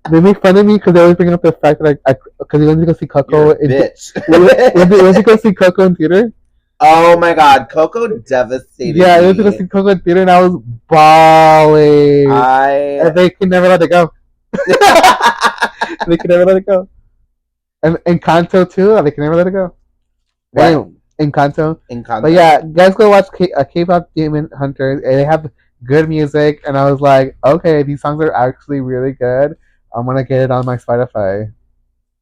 They make fun of me because they always bring up the fact that because we went to go see Coco. Bitch. We went to go see Coco in theater. Oh my god, Coco devastated me. I went to go see Coco in theater and I was bawling. And they could never let it go. They could never let it go. And Encanto too. They can never let it go. What? Encanto. Encanto. But yeah, guys, go watch K-pop Demon Hunters. They have good music, and I was like, okay, these songs are actually really good. I'm gonna get it on my Spotify.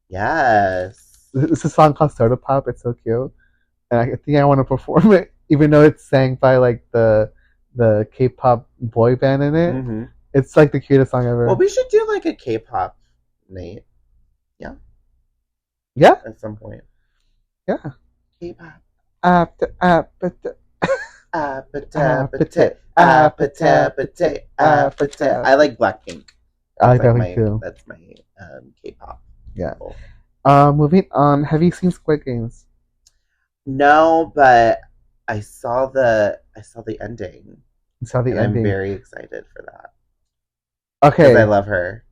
Yes. It's a song called Soda Pop. It's so cute, and I think I want to perform it, even though it's sang by like the K-pop boy band in it. Mm-hmm. It's like the cutest song ever. Well, we should do like a K-pop night. Yeah. Yeah. At some point. Yeah. K-pop. Appetite. I like Blackpink. I like that too. That's my K-pop. Yeah. Moving on. Have you seen Squid Games? No, but I saw the ending. You saw the ending. I'm very excited for that. Okay. Because I love her.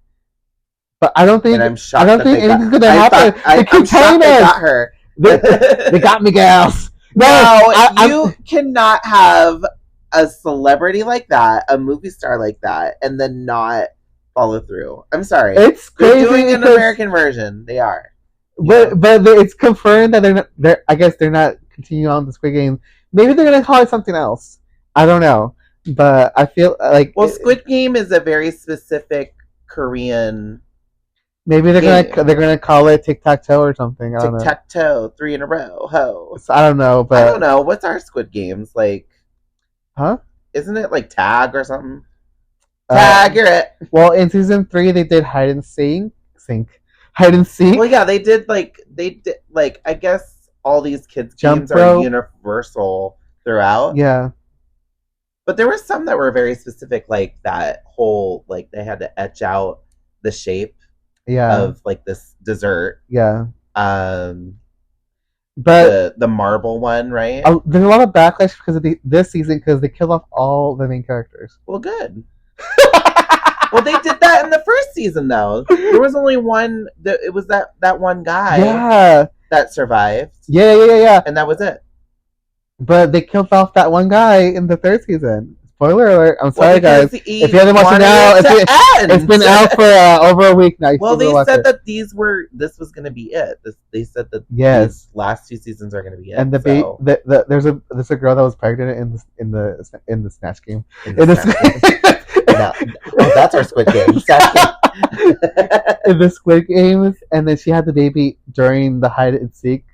But I don't think. And I'm shocked. I don't think anything's gonna happen. I'm shocked they got her. They got me, gals. No, you cannot have a celebrity like that, a movie star like that, and then not follow through. I'm sorry. It's crazy. They're doing an American version. They are. But it's confirmed that they're not. I guess they're not continuing on the Squid Game. Maybe they're gonna call it something else. I don't know. But I feel like Squid Game is a very specific Korean. Maybe they're gonna call it tic-tac-toe or something. I don't know. Tic-tac-toe, 3 in a row, ho. So, I don't know, but I don't know. What's our Squid Games like? Huh? Isn't it like tag or something? Tag, you're it. Well, in season 3, they did hide and seek. Hide and seek. Well, yeah, they did like I guess all these kids games are universal throughout. Yeah. But there were some that were very specific, like that whole like they had to etch out the shape. Yeah. Of like this dessert. Yeah. But the marble one, right? There's a lot of backlash because of this season because they killed off all the main characters. Well, good. Well, they did that in the first season, though. There was only one. It was that one guy. Yeah. That survived. Yeah. And that was it. But they killed off that one guy in the third season. Spoiler alert! I'm sorry, guys. If you haven't watched it now, it's been out for over a week now. Well, they said that this was going to be it. They said that these last 2 seasons are going to be it. And there's a girl that was pregnant in the Snatch Game. No, that's our Squid Game. Snatch Game. In the Squid Games, and then she had the baby during the hide and seek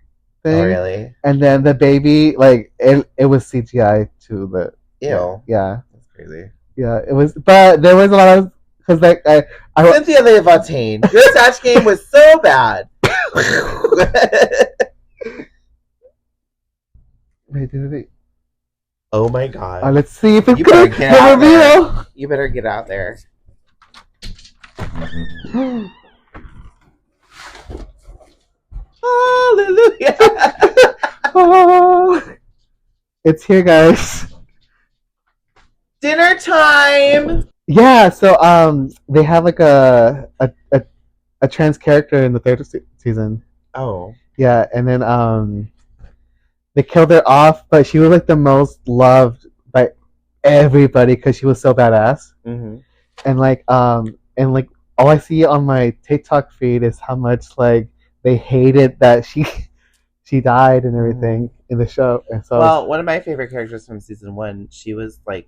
thing. Oh, really? And then the baby, like, it was CGI to the. Ew. Yeah. That's crazy. Yeah, it was, but there was a lot of, because like I Cynthia Lefontaine, your Snatch Game was so bad. Wait. Oh my god. Let's see if it's good. You better get out there. Hallelujah. Oh, it's here, guys. Dinner time. Yeah, so they have like a trans character in the third season. Oh. Yeah, and then they killed her off, but she was like the most loved by everybody because she was so badass. Mm-hmm. And like all I see on my TikTok feed is how much like they hated that she died and everything in the show. And so, well, one of my favorite characters from season 1, she was like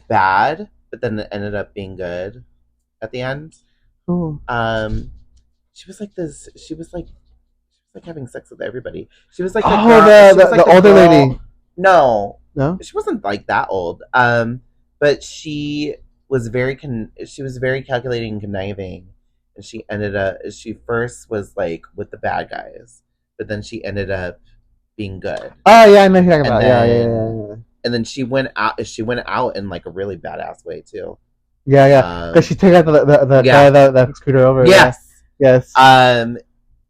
bad, but then it ended up being good at the end. Ooh. She was like having sex with everybody. She was like the older lady. No, she wasn't like that old. But she was very calculating and conniving, and she first was like with the bad guys, but then she ended up being good. Oh yeah, I know who you're talking about. Yeah. And then she went out in like a really badass way too. Yeah. Because she took out the guy that screwed her over. Yes.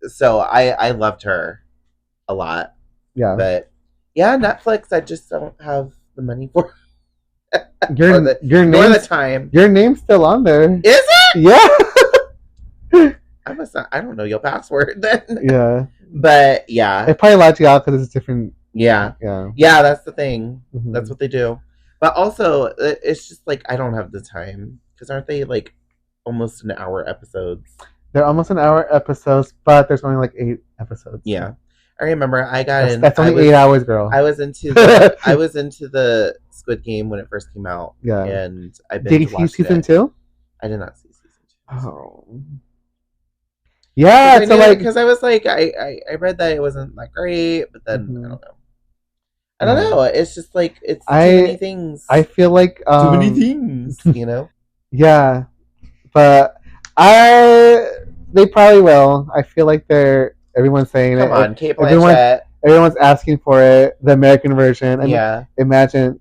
So I loved her a lot. Yeah. But yeah, Netflix, I just don't have the money for your name the time. Your name's still on there. Is it? Yeah. I don't know your password then. Yeah. But yeah. It probably locked you out because it's different. Yeah. Yeah, that's the thing. Mm-hmm. That's what they do. But also, it's just like I don't have the time. Because aren't they like almost an hour episodes? They're almost an hour episodes, but there's only like 8 episodes. Yeah. I remember I got That's only 8 hours, girl. I was into the Squid Game when it first came out. Yeah. And I've been. Did you see season 2? I did not see season 2. Oh. Yeah, because I was like I read that it wasn't that great, but then I don't know. It's just like it's too many things. I feel like too many things, you know. Yeah, but they probably will. I feel like everyone's saying Come on, Kate Blanchett. Everyone's asking for it, the American version. Yeah, imagine.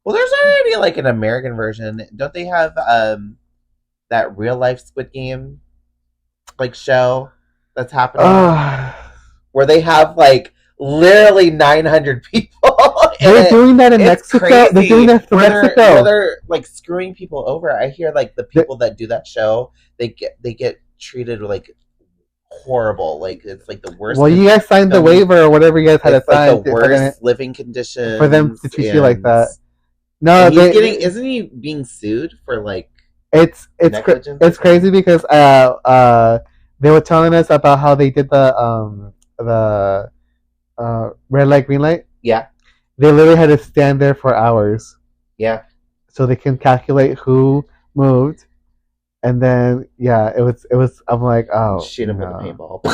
Well, there's already like an American version. Don't they have that real life Squid Game like show that's happening where they have like literally 900 people? They're doing that in Mexico. Crazy. They're doing that in Mexico. Where they're like screwing people over. I hear like the people that do that show, they get treated like horrible. Like it's like the worst. Well, you guys signed the waiver or whatever you guys had to sign. Like the worst living conditions for them to treat you like that. No, isn't he being sued for like? It's crazy because they were telling us about how they did the red light, green light. Yeah. They literally had to stand there for hours. Yeah. So they can calculate who moved, and then it was. I'm like, oh, shoot him with a paintball.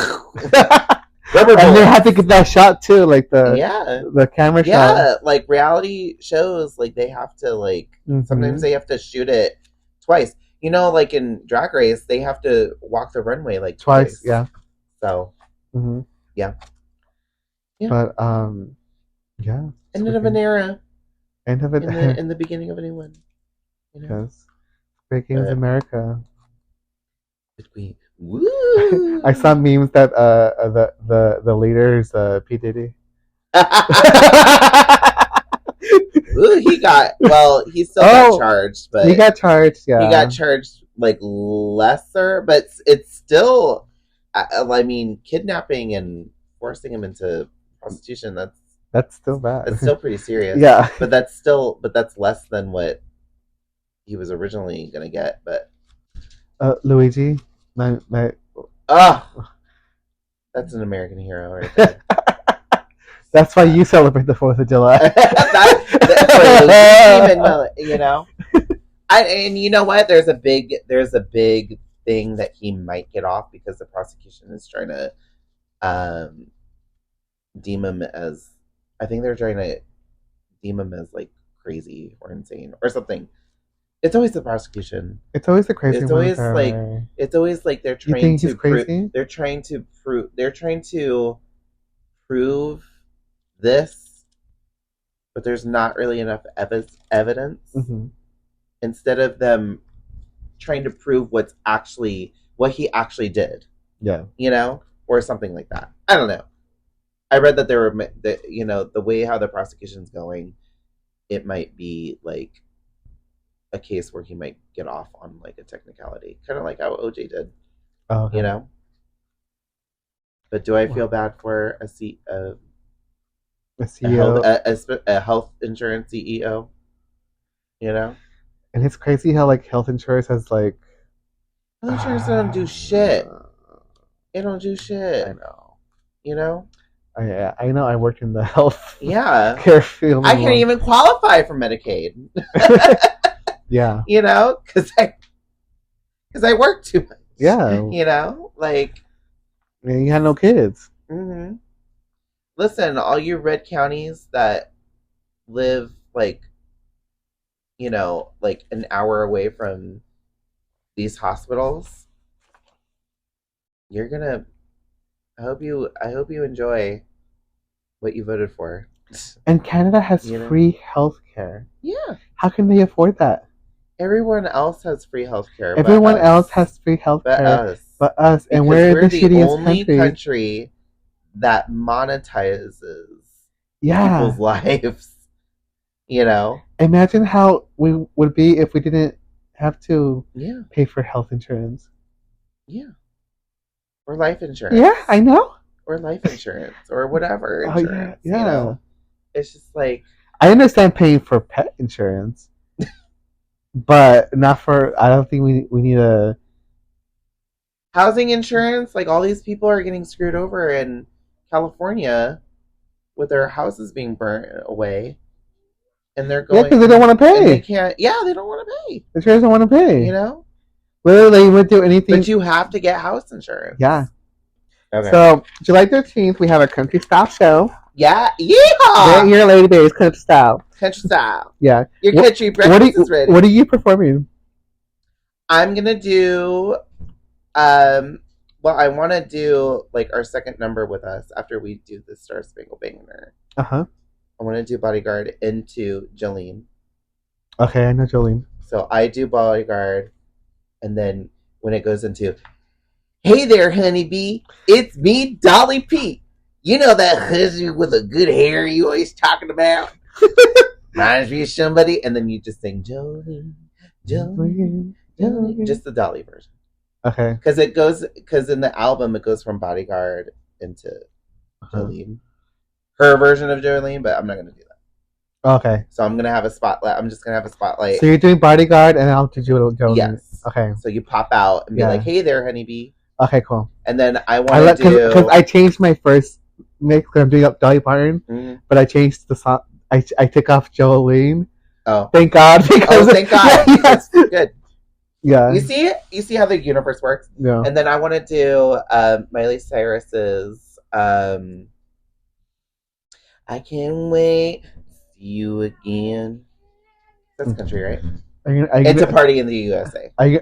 And they had to get that shot too, like the camera shot. Yeah, like reality shows, like they have to sometimes they have to shoot it twice. You know, like in Drag Race, they have to walk the runway like twice. Yeah. So. Mm-hmm. Yeah. But yeah. End of an era. End of it. In the beginning of a new one. You know? Yes. Breaking America. Woo! I saw memes that the leader is P. Diddy. Ooh, he still got charged, but he got charged. Yeah, he got charged like lesser, but it's still. I mean, kidnapping and forcing him into prostitution. That's That's still bad. It's still pretty serious. Yeah. But that's less than what he was originally gonna get. But Luigi, my that's an American hero right there. That's why you celebrate the 4th of July. You know. And you know what? There's a big thing that he might get off because the prosecution is trying to deem him as, I think they're trying to deem him as like crazy or insane or something. It's always the prosecution. It's always the crazy. It's always like they're trying to prove. They're trying to prove this, but there's not really enough evidence. Mm-hmm. Instead of them trying to prove what he actually did. Yeah. You know, or something like that. I don't know. I read that the way how the prosecution's going, it might be like a case where he might get off on like a technicality, kind of like how OJ did. Oh, okay. You know. But do I feel bad for a CEO, a health insurance CEO? You know. And it's crazy how like health insurance has like health insurance don't do shit. It don't do shit. I know. You know. I know. I work in the health care field. I can't even qualify for Medicaid. Yeah. You know, because I work too much. Yeah. You know, like. And you had no kids. Mm-hmm. Listen, all you red counties that live like, you know, like an hour away from these hospitals, you're gonna. I hope you enjoy what you voted for. And Canada has free health care. Yeah. How can they afford that? Everyone else has free health care. Everyone else has free health care. But us. And we're the shittiest only country that monetizes people's lives. You know? Imagine how we would be if we didn't have to pay for health insurance. Yeah. Or life insurance. Yeah, I know. Or life insurance. Or whatever insurance. Yeah. You know? It's just like... I understand paying for pet insurance. But not for... I don't think we need a... Housing insurance? Like, all these people are getting screwed over in California with their houses being burnt away. And they're going... Yeah, because they don't want to pay. They can't... Yeah, they don't want to pay. Insurance don't want to pay. You know? Whether they would do anything... But you have to get house insurance. Yeah. Okay. So, July 13th, we have a country style show. Yeah. Yeehaw! Your Lady Berry's country style. Country style. Yeah. Your country breakfast is ready. What are you performing? I'm going to do... well, I want to do, like, our second number with us after we do the Star Spangled Banner. Uh-huh. I want to do Bodyguard into Jolene. Okay, I know Jolene. So I do Bodyguard, and then when it goes into, hey there, honeybee, it's me, Dolly P. You know that husband with a good hair you always talking about? Reminds me of somebody, and then you just sing Jolene, Jolene, Jolene. Just the Dolly version. Okay. Because in the album it goes from Bodyguard into Jolene. Her version of Jolene, but I'm not going to do that. Okay. So I'm going to have a spotlight. I'm just going to have a spotlight. So you're doing Bodyguard and I'll do Jolene. Yes. Okay. So you pop out and be like, hey there, honeybee. Okay, cool. And then I want to do... Because I changed my first mix because I'm doing up Dolly Parton, but I changed the song. I took off Jolene. Oh. Thank God. Thank God. Yeah, yes. Good. Yeah. You see it? You see how the universe works? Yeah. And then I want to do Miley Cyrus's I can't wait to see you again. That's country, right? It's a party in the USA. I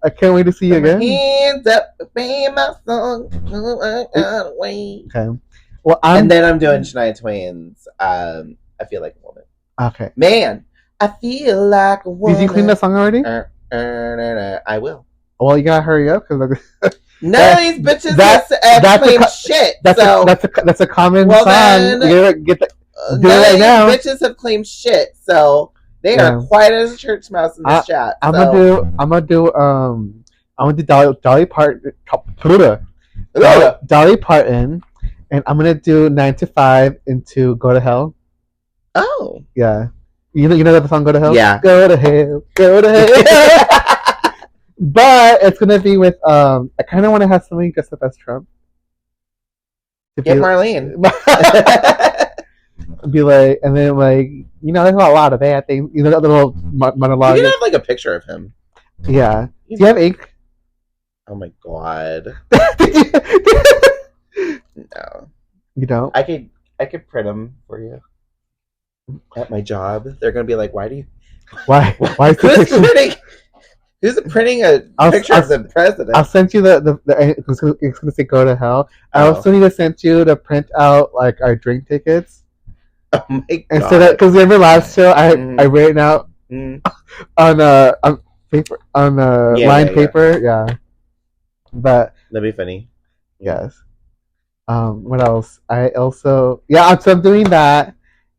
can't wait to see you again. Hands up, playing my song. Okay. Well, and then I'm doing Shania Twain's I Feel Like a Woman. Okay. Man, I feel like a woman. Did you clean that song already? I will. Well, you gotta hurry up because none of these bitches have claimed shit. That's a common song. Then, you get do it right now. Bitches have claimed shit, so they are quiet as a church mouse in this chat. I'm gonna do Dolly Parton. Dolly Parton, And I'm gonna do 9 to 5 into Go to Hell. Oh. Yeah. You know the song Go to Hell? Yeah. Go to hell. Go to hell. But it's gonna be with I kinda wanna have somebody dressed up as Trump. Get Marlene. Be like, and then like, there's a lot of bad things. The little monologue. You can have like a picture of him. Yeah. Do you have ink? Oh my god. No. You don't? I could print them for you. At my job, they're gonna be like, "Why is who's printing a picture of the president?" I'll send you the it's gonna say Go to Hell. I also need to send you to print out like our drink tickets. Oh my god! Instead, because remember last show I written out on paper lined paper. Yeah, but that'd be funny. Yes. What else? So I'm doing that.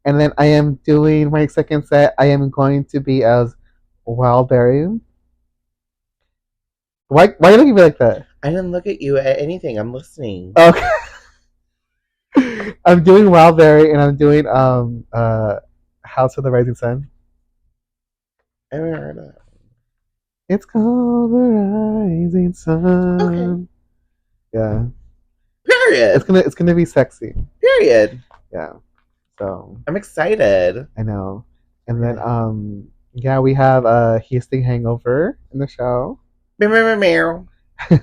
And then I am doing my second set. I am going to be as Wildberry. Why are you looking at me like that? I didn't look at you at anything. I'm listening. Okay. I'm doing Wildberry and I'm doing House of the Rising Sun. I haven't heard that. It's called the Rising Sun. Okay. Yeah. Period. It's gonna be sexy. Period. Yeah. So I'm excited. I know. And then we have Houston Hangover in the show. Meow. We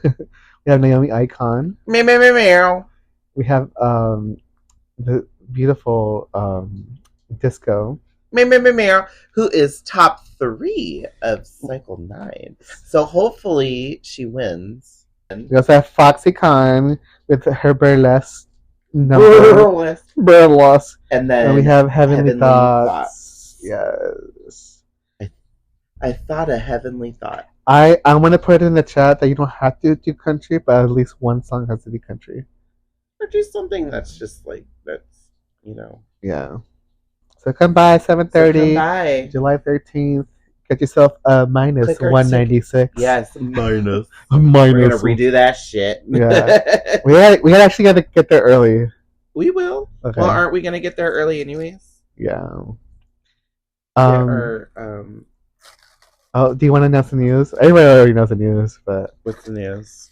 have Naomi Icon. Meow. We have the beautiful Disco. Meow. Who is top 3 of Cycle 9. So hopefully she wins. We also have Foxy Khan with her burlesque number. Burlesque. And then we have Heavenly Thoughts. Yes. I thought a Heavenly Thought. I'm gonna put it in the chat that you don't have to do country, but at least one song has to be country. Or do something that's just like that's Yeah. So come by 7:30, July 13th. Get yourself a minus 196. Yes, minus. A minus. We're gonna redo that shit. Yeah. we actually got to get there early. We will. Okay. Well, aren't we gonna get there early anyways? Yeah. Oh, do you want to announce the news? Everybody already knows the news, but what's the news?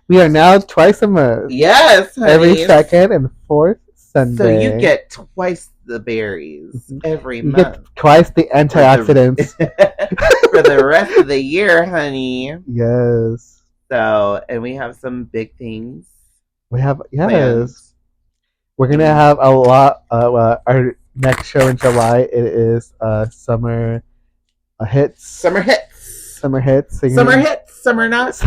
We are now twice a month. Yes, honey. Every second and fourth Sunday. So you get twice the berries every month. Get twice the antioxidants for the rest of the year, honey. Yes. So, and we have some big things. We have plans. We're gonna have a lot of our next show in July. It is summer hits. Summer hits. Summer hits. Summer hits. Summer not.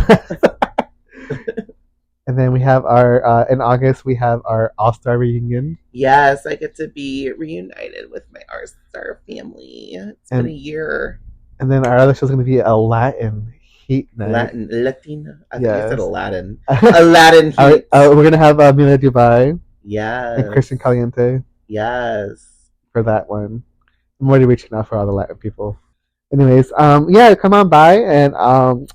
And then we have our in August we have our All-Star reunion. Yes, I get to be reunited with my All-Star family. It's been a year. And then our other show is going to be a Latin heat night. Latin. I think I said Aladdin. Aladdin heat. We're going to have Mila Dubai. Yes. And Christian Caliente. Yes. For that one. I'm already reaching out for all the Latin people. Anyways, come on by and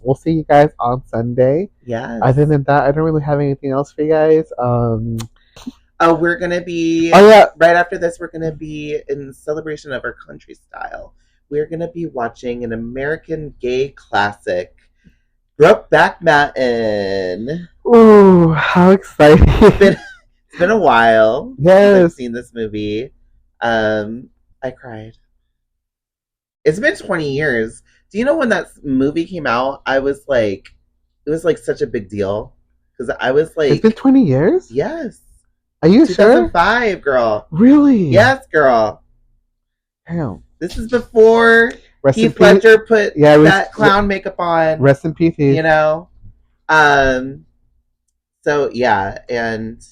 we'll see you guys on Sunday. Yes. Other than that, I don't really have anything else for you guys. We're gonna be right after this. We're gonna be in celebration of our country style. We're gonna be watching an American gay classic, Brokeback Mountain. Ooh, how exciting! It's been a while. Yes, since I've seen this movie. I cried. It's been 20 years. Do you know when that movie came out? I was like, it was like such a big deal. Because I was like... It's been 20 years? Yes. Are you 2005, sure? girl. Really? Yes, girl. Damn. This is before Heath Ledger put that clown makeup on. Rest in peace, Heath. You know? So, yeah. And,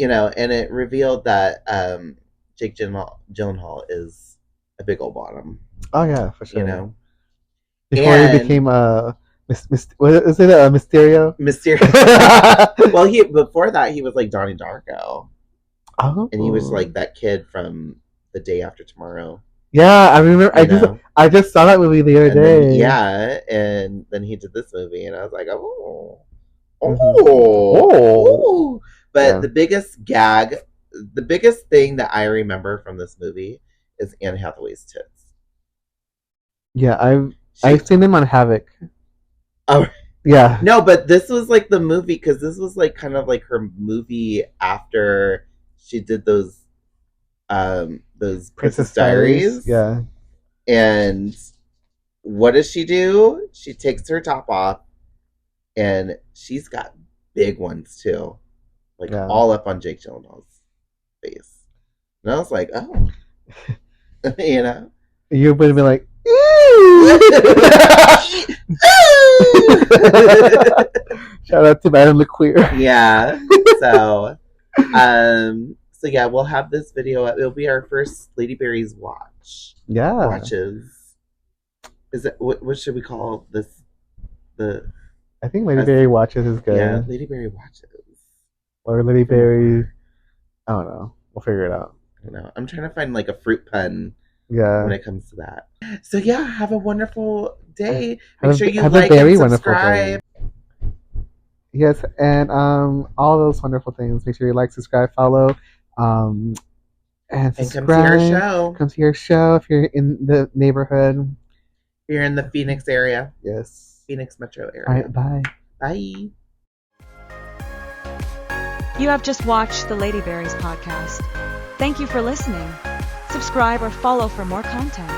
and it revealed that Jake Gyllenhaal is a big old bottom. Oh yeah, for sure. You know, before he became what is it? Mysterio. Well, before that he was like Donnie Darko. Oh, and he was like that kid from The Day After Tomorrow. Yeah, I remember. I just saw that movie the other day. And then he did this movie, and I was like, oh. Mm-hmm. Oh. But the biggest gag, the biggest thing that I remember from this movie is Anne Hathaway's tits. Yeah, I've seen them on Havoc. Oh, yeah. No, but this was like the movie because this was like kind of like her movie after she did those Princess Diaries. Yeah. And what does she do? She takes her top off, and she's got big ones too, like all up on Jake Gyllenhaal's face. And I was like, oh, you know, you would be like, shout out to Madame LeQueer. Yeah. So, yeah, we'll have this video. It'll be our first Lady Berry's watch. Yeah. Watches. Is it what should we call this? I think Lady Berry watches is good. Yeah, Lady Berry watches. Or Lady Berry. I don't know. We'll figure it out. I don't know. I'm trying to find like a fruit pun. Yeah. When it comes to that. So yeah, have a wonderful day. Make sure you like and subscribe. Yes, and all those wonderful things. Make sure you like, subscribe, follow, and subscribe. Come to our show. Come to your show if you're in the neighborhood. If you're in the Phoenix area. Yes. Phoenix metro area. All right, bye. Bye. You have just watched the Lady Berries podcast. Thank you for listening. Subscribe or follow for more content.